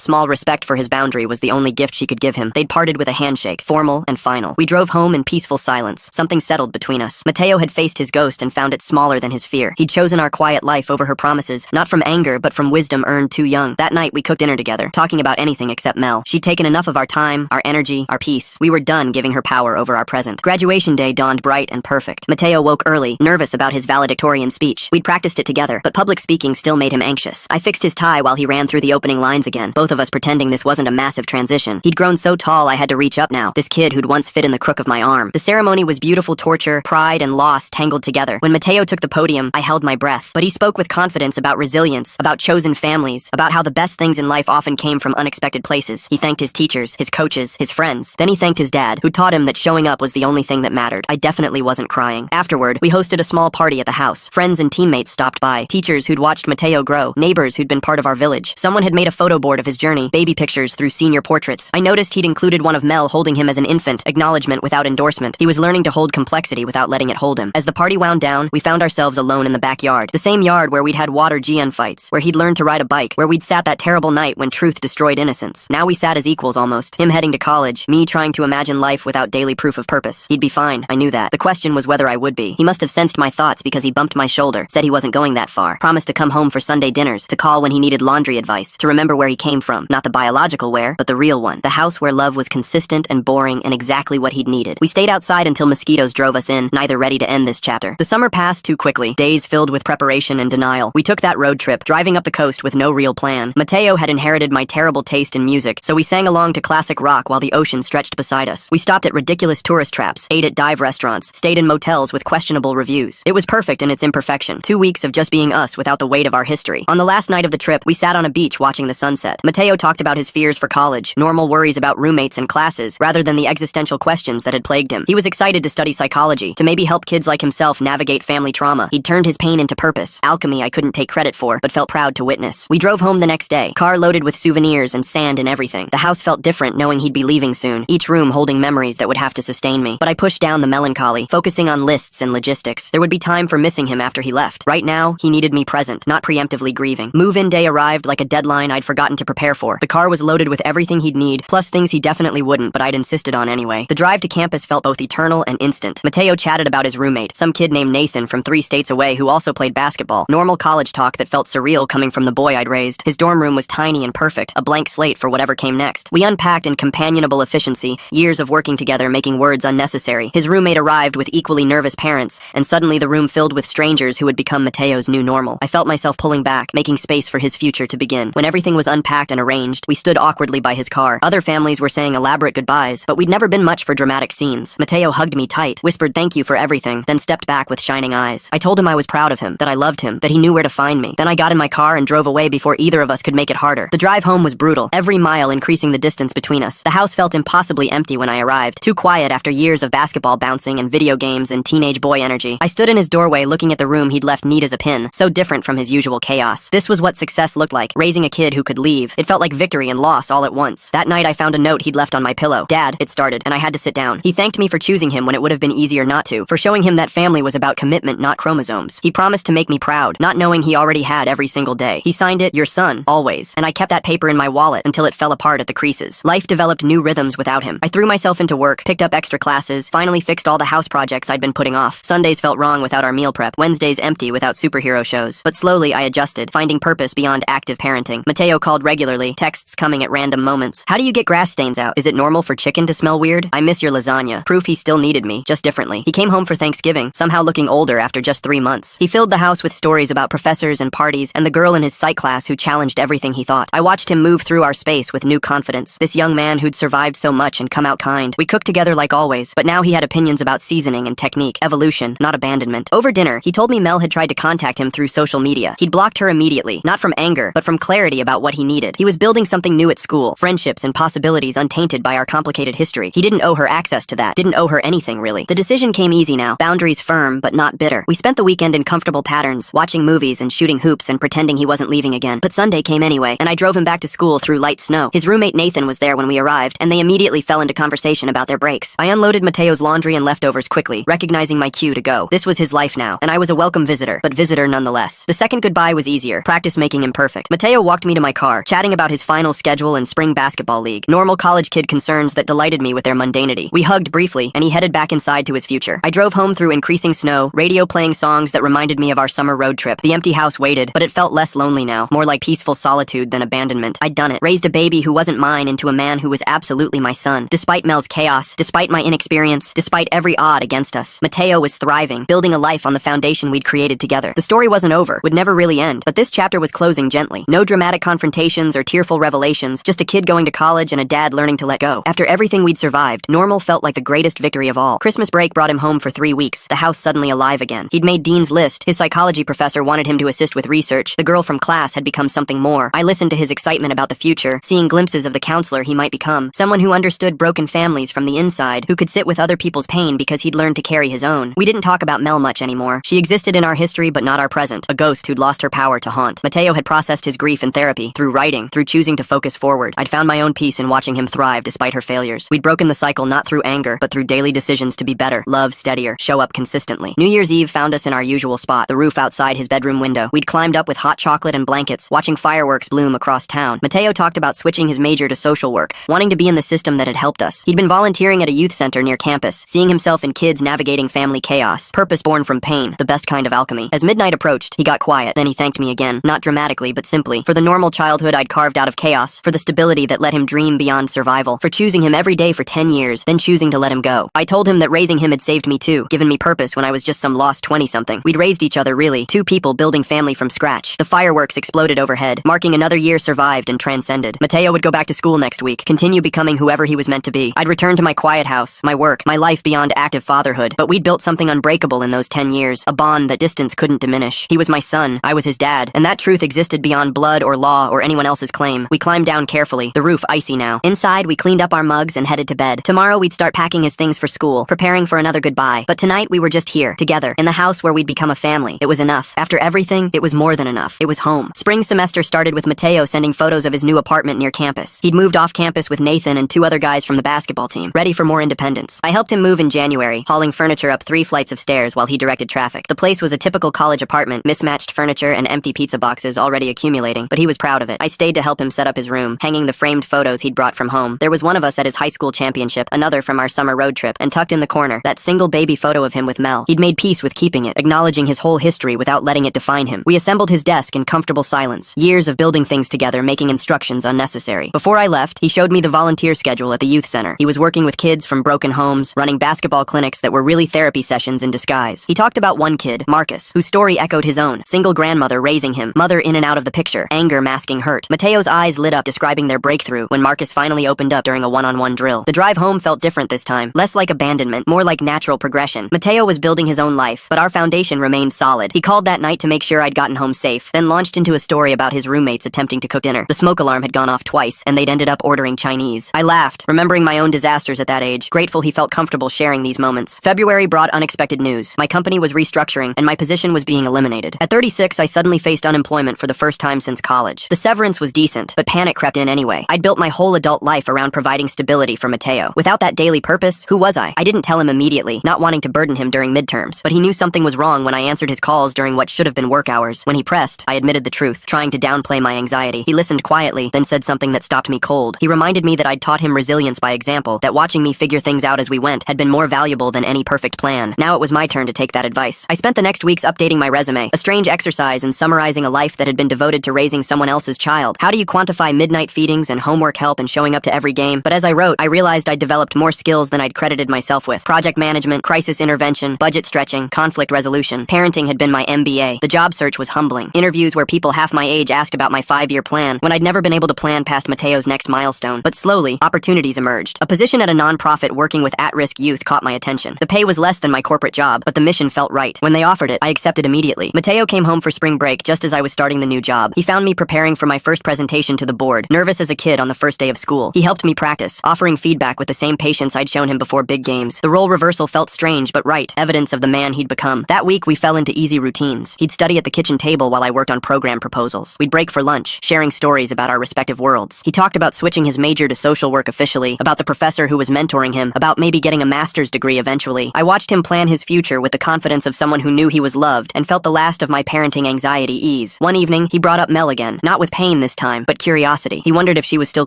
small respect for his boundary was the only gift she could give him. They'd parted with a handshake, formal and final. We drove home in peaceful silence. Something settled between us. Mateo had faced his ghost and found it smaller than his fear. He'd chosen our quiet life over her promises, not from anger, but from wisdom earned too young. That night, we cooked dinner together, talking about anything except Mel. She'd taken enough of our time, our energy, our peace. We were done giving her power over our present. Graduation day dawned bright and perfect. Mateo woke early, nervous about his valedictorian speech. We'd practiced it together, but public speaking still made him anxious. I fixed his tie while he ran through the opening lines again, both of us pretending this wasn't a massive transition. He'd grown so tall I had to reach up now, this kid who'd once fit in the crook of my arm. The ceremony was beautiful torture, pride, and loss tangled together. When Mateo took the podium, I held my breath, but he spoke with confidence about resilience, about chosen families, about how the best things in life often came from unexpected places. He thanked his teachers, his coaches, his friends. Then he thanked his dad, who taught him that showing up was the only thing that mattered. I definitely wasn't crying. Afterward, we hosted a small party at the house. Friends and teammates stopped by, teachers who'd watched Mateo grow, neighbors who'd been part of our village. Someone had made a photo board of his journey, baby pictures through senior portraits. I noticed he'd included one of Mel holding him as an infant, acknowledgement without endorsement. He was learning to hold complexity without letting it hold him. As the party wound down, we found ourselves alone in the backyard. The same yard where we'd had water GN fights, where he'd learned to ride a bike, where we'd sat that terrible night when truth destroyed innocence. Now we sat as equals almost. Him heading to college, me trying to imagine life without daily proof of purpose. He'd be fine, I knew that. The question was whether I would be. He must have sensed my thoughts because he bumped my shoulder, said he wasn't going that far, promised to come home for Sunday dinners, to call when he needed laundry advice, to remember where he came from. Not the biological where, but the real one. The house where love was consistent and boring and exactly what he'd needed. We stayed outside until mosquitoes drove us in, neither ready to end this chapter. The summer passed too quickly, days filled with preparation and denial. We took that road trip, driving up the coast with no real plan. Mateo had inherited my terrible taste in music, so we sang along to classic rock while the ocean stretched beside us. We stopped at ridiculous tourist traps, ate at dive restaurants, stayed in motels with questionable reviews. It was perfect in its imperfection. 2 weeks of just being us without the weight of our history. On the last night of the trip, we sat on a beach watching the sunset. Mateo talked about his fears for college, normal worries about roommates and classes, rather than the existential questions that had plagued him. He was excited to study psychology, to maybe help kids like himself navigate family trauma. He'd turned his pain into purpose, alchemy I couldn't take credit for, but felt proud to witness. We drove home the next day, car loaded with souvenirs and sand and everything. The house felt different knowing he'd be leaving soon, each room holding memories that would have to sustain me. But I pushed down the melancholy, focusing on lists and logistics. There would be time for missing him after he left. Right now, he needed me present, not preemptively grieving. Move-in day arrived like a deadline I'd forgotten to prepare for. The car was loaded with everything he'd need, plus things he definitely wouldn't, but I'd insisted on anyway. The drive to campus felt both eternal and instant. Mateo chatted about his roommate, some kid named Nathan from 3 states away who also played basketball. Normal college talk that felt surreal coming from the boy I'd raised. His dorm room was tiny and perfect, a blank slate for whatever came next. We unpacked in companionable efficiency, years of working together making words unnecessary. His roommate arrived with equally nervous parents, and suddenly the room filled with strangers who would become Mateo's new normal. I felt myself pulling back, making space for his future to begin. When everything was unpacked and arranged, we stood awkwardly by his car. Other families were saying elaborate goodbyes, but we'd never been much for dramatic scenes. Mateo hugged me tight, whispered thank you for everything, then stepped back with shining eyes. I told him I was proud of him, that I loved him, that he knew where to find me. Then I got in my car and drove away before either of us could make it harder. The drive home was brutal, every mile increasing the distance between us. The house felt impossibly empty when I arrived, too quiet after years of basketball bouncing and video games and teenage boy energy. I stood in his doorway looking at the room he'd left neat as a pin, so different from his usual chaos. This was what success looked like, raising a kid who could leave. It felt like victory and loss all at once. That night I found a note he'd left on my pillow. Dad, it started, and I had to sit down. He thanked me for choosing him when it would have been easier not to, for showing him that family was about commitment, not chromosomes. He promised to make me proud, not knowing he already had every single day. He signed it, your son, always, and I kept that paper in my wallet until it fell apart at the creases. Life developed new rhythms without him. I threw myself into work, picked up extra classes, finally fixed all the house projects I'd been putting off. Sundays felt wrong without our meal prep, Wednesdays empty without superhero shows. But slowly I adjusted, finding purpose beyond active parenting. Mateo called regularly, texts coming at random moments. How do you get grass stains out? Is it normal for chicken to smell weird? I miss your lasagna. Proof he still needed me, just differently. He came home for Thanksgiving, somehow looking older after just 3 months. He filled the house with stories about professors and parties and the girl in his psych class who challenged everything he thought. I watched him move through our space with new confidence. This young man who'd survived so much and come out kind. We cooked together like always, but now he had opinions about seasoning and technique, evolution, not abandonment. Over dinner, he told me Mel had tried to contact him through social media. He'd blocked her immediately, not from anger, but from clarity about what he needed. He was building something new at school, friendships and possibilities untainted by our complicated history. He didn't owe her access to that, didn't owe her anything really. The decision came easy now, boundaries firm, but not bitter. We spent the weekend in comfortable patterns, watching movies and shooting hoops and pretending he wasn't leaving again. But Sunday came anyway, and I drove him back to school through light snow. His roommate Nathan was there when we arrived, and they immediately fell into conversation about their breaks. I unloaded Mateo's laundry and leftovers quickly, recognizing my cue to go. This This was his life now, and I was a welcome visitor, but visitor nonetheless. The second goodbye was easier. Practice making him perfect. Mateo walked me to my car, chatting about his final schedule and spring basketball league. Normal college kid concerns that delighted me with their mundanity. We hugged briefly, and he headed back inside to his future. I drove home through increasing snow, radio playing songs that reminded me of our summer road trip. The empty house waited, but it felt less lonely now, more like peaceful solitude than abandonment. I'd done it. Raised a baby who wasn't mine into a man who was absolutely my son. Despite Mel's chaos, despite my inexperience, despite every odd against us, Mateo was thriving, building a life on the foundation we'd created together. The story wasn't over, would never really end, but this chapter was closing gently. No dramatic confrontations or tearful revelations, just a kid going to college and a dad learning to let go. After everything we'd survived, normal felt like the greatest victory of all. Christmas break brought him home for 3 weeks, the house suddenly alive again. He'd made Dean's list, his psychology professor wanted him to assist with research, the girl from class had become something more. I listened to his excitement about the future, seeing glimpses of the counselor he might become, someone who understood broken families from the inside, who could sit with other people's pain because he'd learned to carry his own. We didn't talk about Mel much anymore. She existed in our history but not our present, a ghost who'd lost her power to haunt. Mateo had processed his grief in therapy, through writing, through choosing to focus forward. I'd found my own peace in watching him thrive despite her failures. We'd broken the cycle not through anger, but through daily decisions to be better, love steadier, show up consistently. New Year's Eve found us in our usual spot, the roof outside his bedroom window. We'd climbed up with hot chocolate and blankets, watching fireworks bloom across town. Mateo talked about switching his major to social work, wanting to be in the system that had helped us. He'd been volunteering at a youth center near campus, seeing himself in kids navigating family chaos. Purpose born from pain, the best kind of alchemy. As midnight approached, he got quiet, then he thanked me again, not dramatically but simply, for the normal childhood I'd carved out of chaos, for the stability that let him dream beyond survival, for choosing him every day for 10 years, then choosing to let him go. I told him that raising him had saved me too, given me purpose when I was just some lost 20-something. We'd raised each other really, two people building family from scratch. The fireworks exploded overhead, marking another year survived and transcended. Mateo would go back to school next week, continue becoming whoever he was meant to be. I'd return to my quiet house, my work, my life beyond active fatherhood, but we'd built something unbreakable in those 10 years, a bond that distance couldn't diminish. He was my son, I was his dad, and that truth existed beyond blood or law or anyone else's claim. We climbed down carefully, the roof icy now. Inside, we cleaned up our mugs and headed to bed. Tomorrow we'd start packing his things for school, preparing for another goodbye. But tonight we were just here, together, in the house where we'd become a family. It was enough. After everything, it was more than enough. It was home. Spring semester started with Mateo sending photos of his new apartment near campus. He'd moved off campus with Nathan and 2 other guys from the basketball team, ready for more independence. I helped him move in January, hauling furniture up 3 flights of stairs while he directed traffic. The place was a typical college apartment, mismatched furniture and empty pizza boxes already accumulating, but he was proud of it. I stayed to help him set up his room, hanging the framed photos he'd brought from home. There was one of us at his high school championship, another from our summer road trip, and tucked in the corner, that single baby photo of him with Mel. He'd made peace with keeping it, acknowledging his whole history without letting it define him. We assembled his desk in comfortable silence, years of building things together, making instructions unnecessary. Before I left, he showed me the volunteer schedule at the youth center. He was working with kids from broken homes, running basketball clinics that were really therapy sessions in disguise. He talked about one kid, Marcus, whose story echoed his own. Single grandmother raising him, mother in and out of the picture, anger masking hurt. Mateo's eyes lit up describing their breakthrough when Marcus finally opened up during a one-on-one drill. The drive home felt different this time, less like abandonment, more like natural progression. Mateo was building his own life, but our foundation remained solid. He called that night to make sure I'd gotten home safe, then launched into a story about his roommates attempting to cook dinner. The smoke alarm had gone off twice, and they'd ended up ordering Chinese. I laughed, remembering my own disasters at that age, grateful he felt comfortable sharing these moments. February brought unexpected news. My company was restructuring, and my position was being eliminated. At 36, I suddenly faced unemployment for the first time since college. The severance was decent, but panic crept in anyway. I'd built my whole adult life around providing stability for Mateo. Without that daily purpose, who was I? I didn't tell him immediately, not wanting to burden him during midterms, but he knew something was wrong when I answered his calls during what should have been work hours. When he pressed, I admitted the truth, trying to downplay my anxiety. He listened quietly, then said something that stopped me cold. He reminded me that I'd taught him resilience by example, that watching me figure things out as we went had been more valuable than any perfect plan. Now it was my turn to take that advice. I spent the next weeks updating my resume, a strange exercise in summarizing a life that had been devoted to raising someone else's child. How do you quantify midnight feedings and homework help and showing up to every game? But as I wrote, I realized I'd developed more skills than I'd credited myself with. Project management, crisis intervention, budget stretching, conflict resolution. Parenting had been my MBA. The job search was humbling. Interviews where people half my age asked about my 5-year plan, when I'd never been able to plan past Mateo's next milestone. But slowly, opportunities emerged. A position at a nonprofit working with at-risk youth caught my attention. The pay was less than my corporate job, but the mission felt right. When they offered it, I accepted immediately. Mateo came home for spring break just as I was starting the new job. He found me preparing for my first presentation to the board, nervous as a kid on the first day of school. He helped me practice, offering feedback with the same patience I'd shown him before big games. The role reversal felt strange but right, evidence of the man he'd become. That week, we fell into easy routines. He'd study at the kitchen table while I worked on program proposals. We'd break for lunch, sharing stories about our respective worlds. He talked about switching his major to social work officially, about the professor who was mentoring him, about maybe getting a master's degree eventually. I watched him plan his future future with the confidence of someone who knew he was loved and felt the last of my parenting anxiety ease. One evening, he brought up Mel again, not with pain this time, but curiosity. He wondered if she was still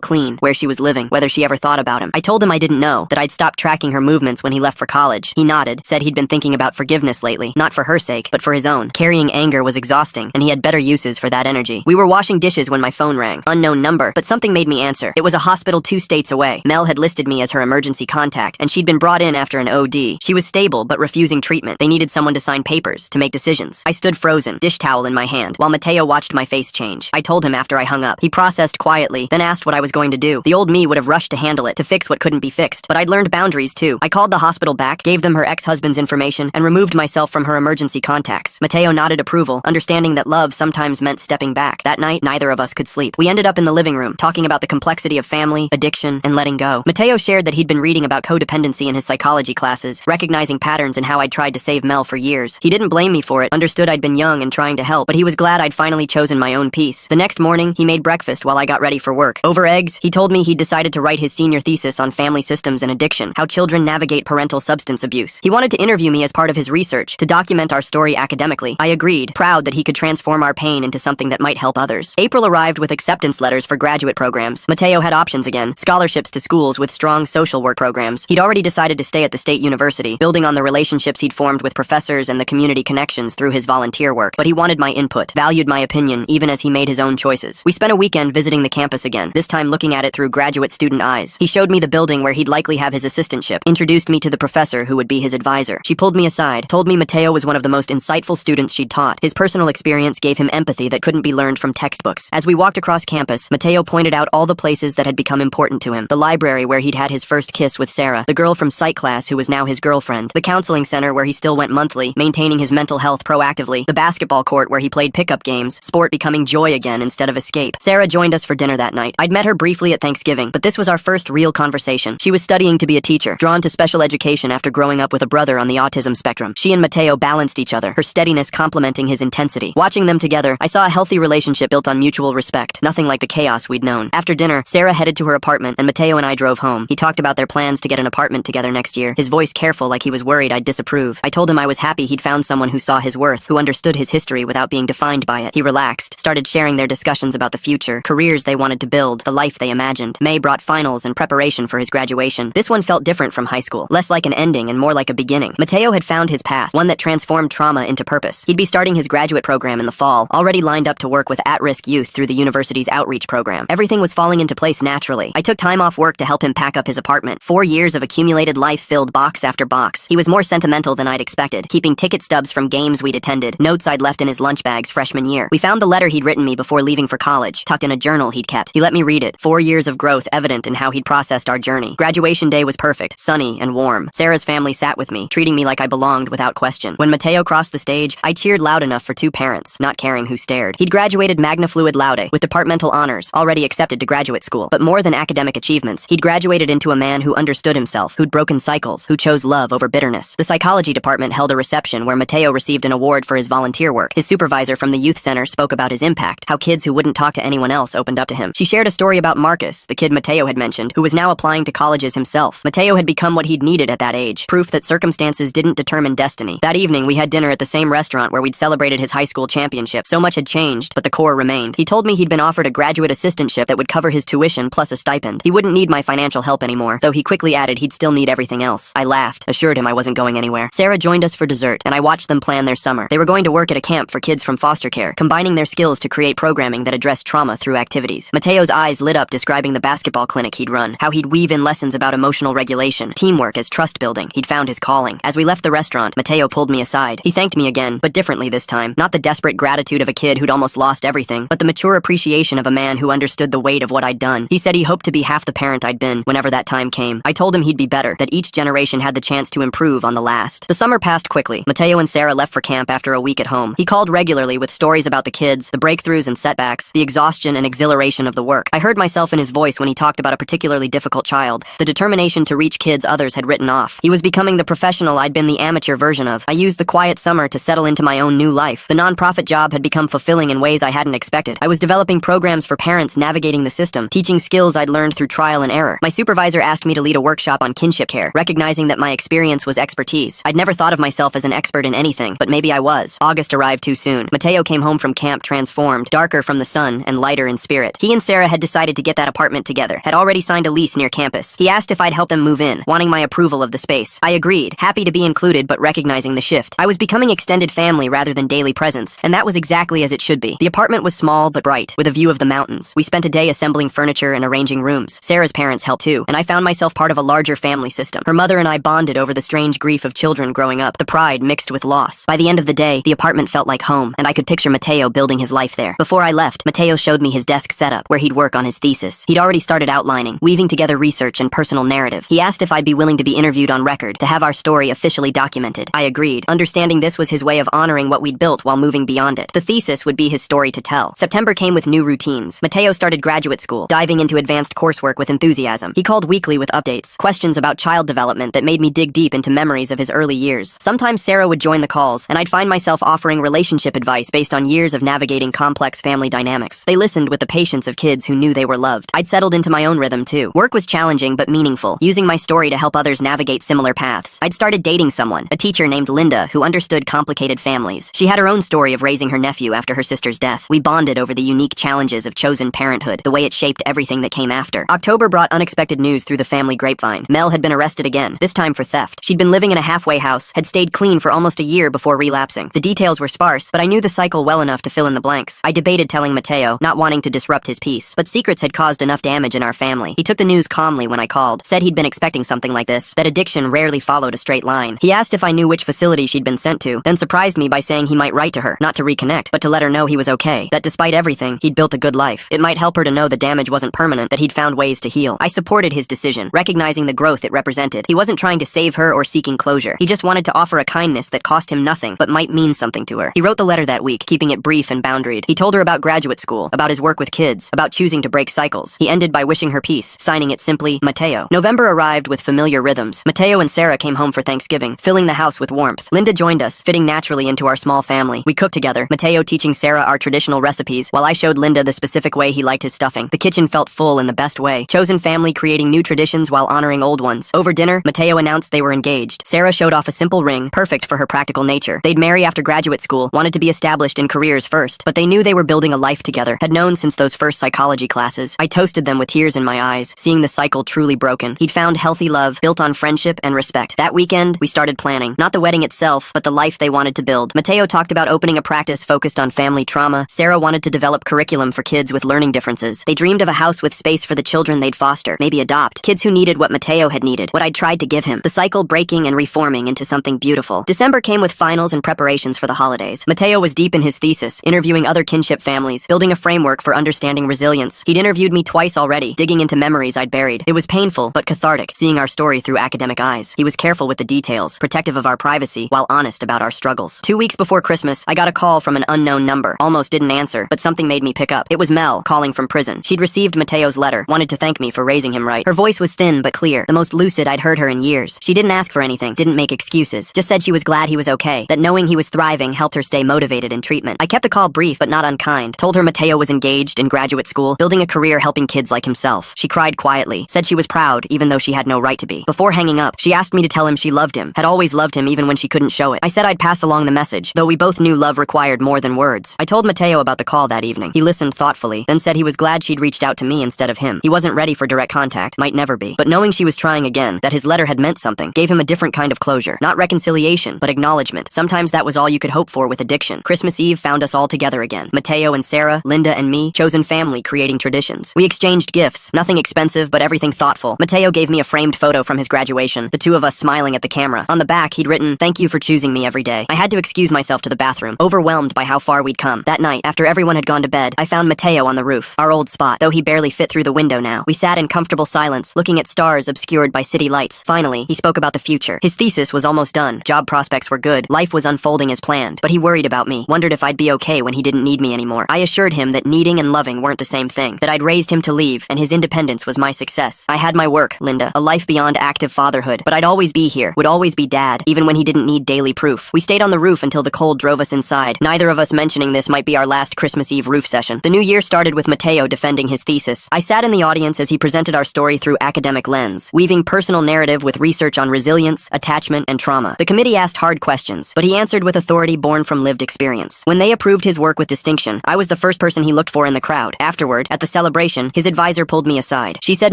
clean, where she was living, whether she ever thought about him. I told him I didn't know, that I'd stopped tracking her movements when he left for college. He nodded, said he'd been thinking about forgiveness lately, not for her sake, but for his own. Carrying anger was exhausting, and he had better uses for that energy. We were washing dishes when my phone rang. Unknown number, but something made me answer. It was a hospital 2 states away. Mel had listed me as her emergency contact, and she'd been brought in after an OD. She was stable, but refusing treatment. They needed someone to sign papers, to make decisions. I stood frozen, dish towel in my hand, while Mateo watched my face change. I told him after I hung up. He processed quietly, then asked what I was going to do. The old me would have rushed to handle it, to fix what couldn't be fixed, but I'd learned boundaries too. I called the hospital back, gave them her ex-husband's information, and removed myself from her emergency contacts. Mateo nodded approval, understanding that love sometimes meant stepping back. That night, neither of us could sleep. We ended up in the living room, talking about the complexity of family, addiction, and letting go. Mateo shared that he'd been reading about codependency in his psychology classes, recognizing patterns in how I'd tried to save Mel for years. He didn't blame me for it, understood I'd been young and trying to help, but he was glad I'd finally chosen my own peace. The next morning, he made breakfast while I got ready for work. Over eggs, he told me he'd decided to write his senior thesis on family systems and addiction, how children navigate parental substance abuse. He wanted to interview me as part of his research, to document our story academically. I agreed, proud that he could transform our pain into something that might help others. April arrived with acceptance letters for graduate programs. Mateo had options again, scholarships to schools with strong social work programs. He'd already decided to stay at the state university, building on the relationships he'd formed with professors and the community connections through his volunteer work. But he wanted my input, valued my opinion, even as he made his own choices. We spent a weekend visiting the campus again, this time looking at it through graduate student eyes. He showed me the building where he'd likely have his assistantship, introduced me to the professor who would be his advisor. She pulled me aside, told me Mateo was one of the most insightful students she'd taught. His personal experience gave him empathy that couldn't be learned from textbooks. As we walked across campus, Mateo pointed out all the places that had become important to him. The library where he'd had his first kiss with Sarah, the girl from psych class who was now his girlfriend, the counseling center where he still went monthly, maintaining his mental health proactively, the basketball court where he played pickup games, sport becoming joy again instead of escape. Sarah joined us for dinner that night. I'd met her briefly at Thanksgiving, but this was our first real conversation. She was studying to be a teacher, drawn to special education after growing up with a brother on the autism spectrum. She and Mateo balanced each other, her steadiness complementing his intensity. Watching them together, I saw a healthy relationship built on mutual respect, nothing like the chaos we'd known. After dinner, Sarah headed to her apartment, and Mateo and I drove home. He talked about their plans to get an apartment together next year, his voice careful like he was worried I'd disapprove. I told him I was happy he'd found someone who saw his worth, who understood his history without being defined by it. He relaxed, started sharing their discussions about the future, careers they wanted to build, the life they imagined. May brought finals and preparation for his graduation. This one felt different from high school, less like an ending and more like a beginning. Mateo had found his path, one that transformed trauma into purpose. He'd be starting his graduate program in the fall, already lined up to work with at-risk youth through the university's outreach program. Everything was falling into place naturally. I took time off work to help him pack up his apartment. 4 years of accumulated life filled box after box. He was more sentimental than I'd expected, keeping ticket stubs from games we'd attended, notes I'd left in his lunch bags freshman year. We found the letter he'd written me before leaving for college, tucked in a journal he'd kept. He let me read it. 4 years of growth evident in how he'd processed our journey. Graduation day was perfect, sunny and warm. Sarah's family sat with me, treating me like I belonged without question. When Mateo crossed the stage, I cheered loud enough for 2 parents, not caring who stared. He'd graduated magna fluid laude, with departmental honors, already accepted to graduate school. But more than academic achievements, he'd graduated into a man who understood himself, who'd broken cycles, who chose love over bitterness. The psychology department held a reception where Mateo received an award for his volunteer work. His supervisor from the youth center spoke about his impact, how kids who wouldn't talk to anyone else opened up to him. She shared a story about Marcus, the kid Mateo had mentioned, who was now applying to colleges himself. Mateo had become what he'd needed at that age, proof that circumstances didn't determine destiny. That evening, we had dinner at the same restaurant where we'd celebrated his high school championship. So much had changed, but the core remained. He told me he'd been offered a graduate assistantship that would cover his tuition plus a stipend. He wouldn't need my financial help anymore, though he quickly added he'd still need everything else. I laughed, assured him I wasn't going anywhere. Sarah joined us for dessert, and I watched them plan their summer. They were going to work at a camp for kids from foster care, combining their skills to create programming that addressed trauma through activities. Mateo's eyes lit up describing the basketball clinic he'd run, how he'd weave in lessons about emotional regulation, teamwork as trust building. He'd found his calling. As we left the restaurant, Mateo pulled me aside. He thanked me again, but differently this time. Not the desperate gratitude of a kid who'd almost lost everything, but the mature appreciation of a man who understood the weight of what I'd done. He said he hoped to be half the parent I'd been whenever that time came. I told him he'd be better, that each generation had the chance to improve on the last. The summer passed quickly. Mateo and Sarah left for camp after a week at home. He called regularly with stories about the kids, the breakthroughs and setbacks, the exhaustion and exhilaration of the work. I heard myself in his voice when he talked about a particularly difficult child, the determination to reach kids others had written off. He was becoming the professional I'd been the amateur version of. I used the quiet summer to settle into my own new life. The nonprofit job had become fulfilling in ways I hadn't expected. I was developing programs for parents navigating the system, teaching skills I'd learned through trial and error. My supervisor asked me to lead a workshop on kinship care, recognizing that my experience was expertise. I'd I'd never thought of myself as an expert in anything, but maybe I was. August arrived too soon. Mateo came home from camp transformed, darker from the sun and lighter in spirit. He and Sarah had decided to get that apartment together, had already signed a lease near campus. He asked if I'd help them move in, wanting my approval of the space. I agreed, happy to be included but recognizing the shift. I was becoming extended family rather than daily presence, and that was exactly as it should be. The apartment was small but bright, with a view of the mountains. We spent a day assembling furniture and arranging rooms. Sarah's parents helped too, and I found myself part of a larger family system. Her mother and I bonded over the strange grief of children growing up, the pride mixed with loss. By the end of the day, the apartment felt like home, and I could picture Mateo building his life there. Before I left, Mateo showed me his desk setup, where he'd work on his thesis. He'd already started outlining, weaving together research and personal narrative. He asked if I'd be willing to be interviewed on record, to have our story officially documented. I agreed, understanding this was his way of honoring what we'd built while moving beyond it. The thesis would be his story to tell. September came with new routines. Mateo started graduate school, diving into advanced coursework with enthusiasm. He called weekly with updates, questions about child development that made me dig deep into memories of his early years. Sometimes Sarah would join the calls, and I'd find myself offering relationship advice based on years of navigating complex family dynamics. They listened with the patience of kids who knew they were loved. I'd settled into my own rhythm too. Work was challenging but meaningful, using my story to help others navigate similar paths. I'd started dating someone, a teacher named Linda, who understood complicated families. She had her own story of raising her nephew after her sister's death. We bonded over the unique challenges of chosen parenthood, the way it shaped everything that came after. October brought unexpected news through the family grapevine. Mel had been arrested again, this time for theft. She'd been living in a halfway house, had stayed clean for almost a year before relapsing. The details were sparse, but I knew the cycle well enough to fill in the blanks. I debated telling Mateo, not wanting to disrupt his peace, but secrets had caused enough damage in our family. He took the news calmly when I called, said he'd been expecting something like this, that addiction rarely followed a straight line. He asked if I knew which facility she'd been sent to, then surprised me by saying he might write to her, not to reconnect, but to let her know he was okay, that despite everything, he'd built a good life. It might help her to know the damage wasn't permanent, that he'd found ways to heal. I supported his decision, recognizing the growth it represented. He wasn't trying to save her or seeking closure. He just wanted to offer a kindness that cost him nothing, but might mean something to her. He wrote the letter that week, keeping it brief and boundaried. He told her about graduate school, about his work with kids, about choosing to break cycles. He ended by wishing her peace, signing it simply, Mateo. November arrived with familiar rhythms. Mateo and Sarah came home for Thanksgiving, filling the house with warmth. Linda joined us, fitting naturally into our small family. We cooked together, Mateo teaching Sarah our traditional recipes, while I showed Linda the specific way he liked his stuffing. The kitchen felt full in the best way. Chosen family creating new traditions while honoring old ones. Over dinner, Mateo announced they were engaged. Sarah showed off a simple ring, perfect for her practical nature. They'd marry after graduate school, wanted to be established in careers first, but they knew they were building a life together, had known since those first psychology classes. I toasted them with tears in my eyes, seeing the cycle truly broken. He'd found healthy love, built on friendship and respect. That weekend, we started planning, not the wedding itself, but the life they wanted to build. Mateo talked about opening a practice focused on family trauma. Sarah wanted to develop curriculum for kids with learning differences. They dreamed of a house with space for the children they'd foster, maybe adopt. Kids who needed what Mateo had needed, what I'd tried to give him. The cycle breaking and reforming into something beautiful. December came with finals and preparations for the holidays. Mateo was deep in his thesis, interviewing other kinship families, building a framework for understanding resilience. He'd interviewed me twice already, digging into memories I'd buried. It was painful, but cathartic, seeing our story through academic eyes. He was careful with the details, protective of our privacy, while honest about our struggles. 2 weeks before Christmas, I got a call from an unknown number. Almost didn't answer, but something made me pick up. It was Mel, calling from prison. She'd received Mateo's letter, wanted to thank me for raising him right. Her voice was thin but clear, the most lucid I'd heard her in years. She didn't ask for anything, didn't make excuses, just said she was glad he was okay, that knowing he was thriving helped her stay motivated in treatment. I kept the call brief but not unkind, told her Mateo was engaged in graduate school, building a career helping kids like himself. She cried quietly, said she was proud even though she had no right to be. Before hanging up, she asked me to tell him she loved him, had always loved him even when she couldn't show it. I said I'd pass along the message, though we both knew love required more than words. I told Mateo about the call that evening. He listened thoughtfully, then said he was glad she'd reached out to me instead of him. He wasn't ready for direct contact, might never be, but knowing she was trying again, that his letter had meant something, gave him a different kind of closure. Not reconciliation, but acknowledgement. Sometimes that was all you could hope for with addiction. Christmas Eve found us all together again. Mateo and Sarah, Linda and me, chosen family creating traditions. We exchanged gifts, nothing expensive, but everything thoughtful. Mateo gave me a framed photo from his graduation, the two of us smiling at the camera. On the back, he'd written, "Thank you for choosing me every day." I had to excuse myself to the bathroom, overwhelmed by how far we'd come. That night, after everyone had gone to bed, I found Mateo on the roof, our old spot, though he barely fit through the window now. We sat in comfortable silence, looking at stars obscured by city lights. Finally, he spoke about the future. His thesis was almost done, job prospects were good, life was unfolding as planned, but he worried about me, wondered if I'd be okay when he didn't need me anymore. I assured him that needing and loving weren't the same thing, that I'd raised him to leave, and his independence was my success. I had my work, Linda, a life beyond active fatherhood, but I'd always be here, would always be dad, even when he didn't need daily proof. We stayed on the roof until the cold drove us inside. Neither of us mentioning this might be our last Christmas Eve roof session. The new year started with Mateo defending his thesis. I sat in the audience as he presented our story through academic lens, weaving personal narrative with research on resilience, attachment, disappointment, and trauma. The committee asked hard questions, but he answered with authority born from lived experience. When they approved his work with distinction, I was the first person he looked for in the crowd. Afterward, at the celebration, his advisor pulled me aside. She said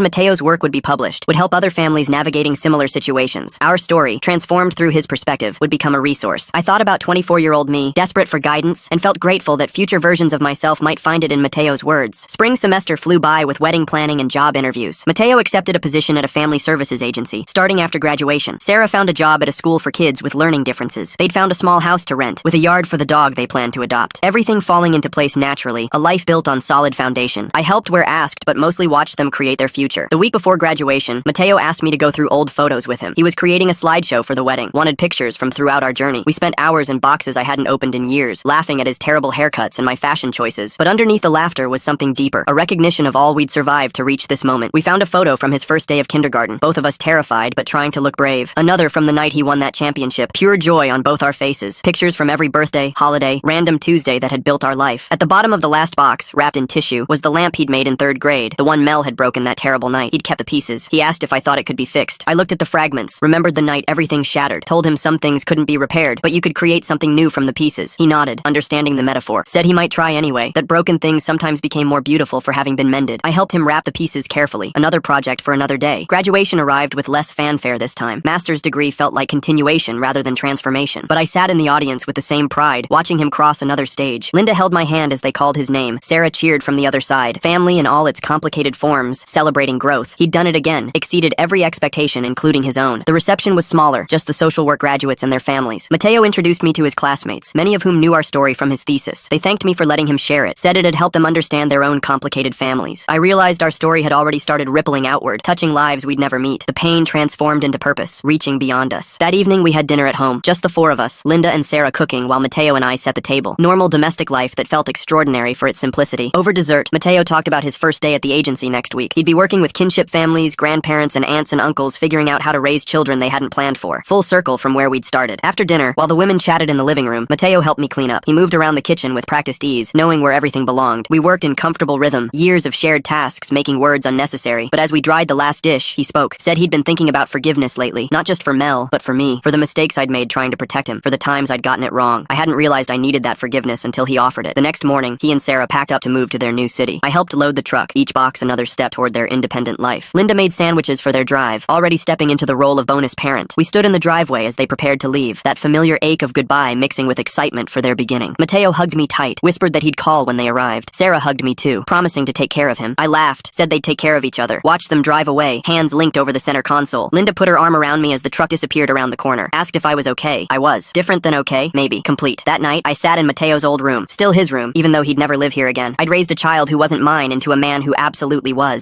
Mateo's work would be published, would help other families navigating similar situations. Our story, transformed through his perspective, would become a resource. I thought about 24-year-old me, desperate for guidance, and felt grateful that future versions of myself might find it in Mateo's words. Spring semester flew by with wedding planning and job interviews. Mateo accepted a position at a family services agency, starting after graduation. Sarah found a job at a school for kids with learning differences. They'd found a small house to rent, with a yard for the dog they planned to adopt. Everything falling into place naturally, a life built on solid foundation. I helped where asked, but mostly watched them create their future. The week before graduation, Mateo asked me to go through old photos with him. He was creating a slideshow for the wedding, wanted pictures from throughout our journey. We spent hours in boxes I hadn't opened in years, laughing at his terrible haircuts and my fashion choices. But underneath the laughter was something deeper, a recognition of all we'd survived to reach this moment. We found a photo from his first day of kindergarten, both of us terrified but trying to look brave. Another from the night he won that championship, pure joy on both our faces. Pictures from every birthday, holiday, random Tuesday that had built our life. At the bottom of the last box, wrapped in tissue, was the lamp he'd made in 3rd grade, the one Mel had broken that terrible night. He'd kept the pieces. He asked if I thought it could be fixed. I looked at the fragments, remembered the night everything shattered, told him some things couldn't be repaired, but you could create something new from the pieces. He nodded, understanding the metaphor. Said he might try anyway, that broken things sometimes became more beautiful for having been mended. I helped him wrap the pieces carefully. Another project for another day. Graduation arrived with less fanfare this time. Master's degree felt like continuation rather than transformation. But I sat in the audience with the same pride, watching him cross another stage. Linda held my hand as they called his name. Sarah cheered from the other side. Family in all its complicated forms, celebrating growth. He'd done it again, exceeded every expectation, including his own. The reception was smaller, just the social work graduates and their families. Mateo introduced me to his classmates, many of whom knew our story from his thesis. They thanked me for letting him share it, said it had helped them understand their own complicated families. I realized our story had already started rippling outward, touching lives we'd never meet. The pain transformed into purpose, reaching beyond us. That evening we had dinner at home, just the 4 of us, Linda and Sarah cooking while Mateo and I set the table. Normal domestic life that felt extraordinary for its simplicity. Over dessert, Mateo talked about his first day at the agency next week. He'd be working with kinship families, grandparents, and aunts and uncles, figuring out how to raise children they hadn't planned for. Full circle from where we'd started. After dinner, while the women chatted in the living room, Mateo helped me clean up. He moved around the kitchen with practiced ease, knowing where everything belonged. We worked in comfortable rhythm, years of shared tasks, making words unnecessary. But as we dried the last dish, he spoke. Said he'd been thinking about forgiveness lately, not just for Mel, but for me, for the mistakes I'd made trying to protect him, for the times I'd gotten it wrong. I hadn't realized I needed that forgiveness until he offered it. The next morning, he and Sarah packed up to move to their new city. I helped load the truck, each box another step toward their independent life. Linda made sandwiches for their drive, already stepping into the role of bonus parent. We stood in the driveway as they prepared to leave, that familiar ache of goodbye mixing with excitement for their beginning. Mateo hugged me tight, whispered that he'd call when they arrived. Sarah hugged me too, promising to take care of him. I laughed, said they'd take care of each other. Watched them drive away, hands linked over the center console. Linda put her arm around me as the truck disappeared around the corner. Asked if I was okay. I was. Different than okay? Maybe. Complete. That night, I sat in Mateo's old room. Still his room, even though he'd never live here again. I'd raised a child who wasn't mine into a man who absolutely was.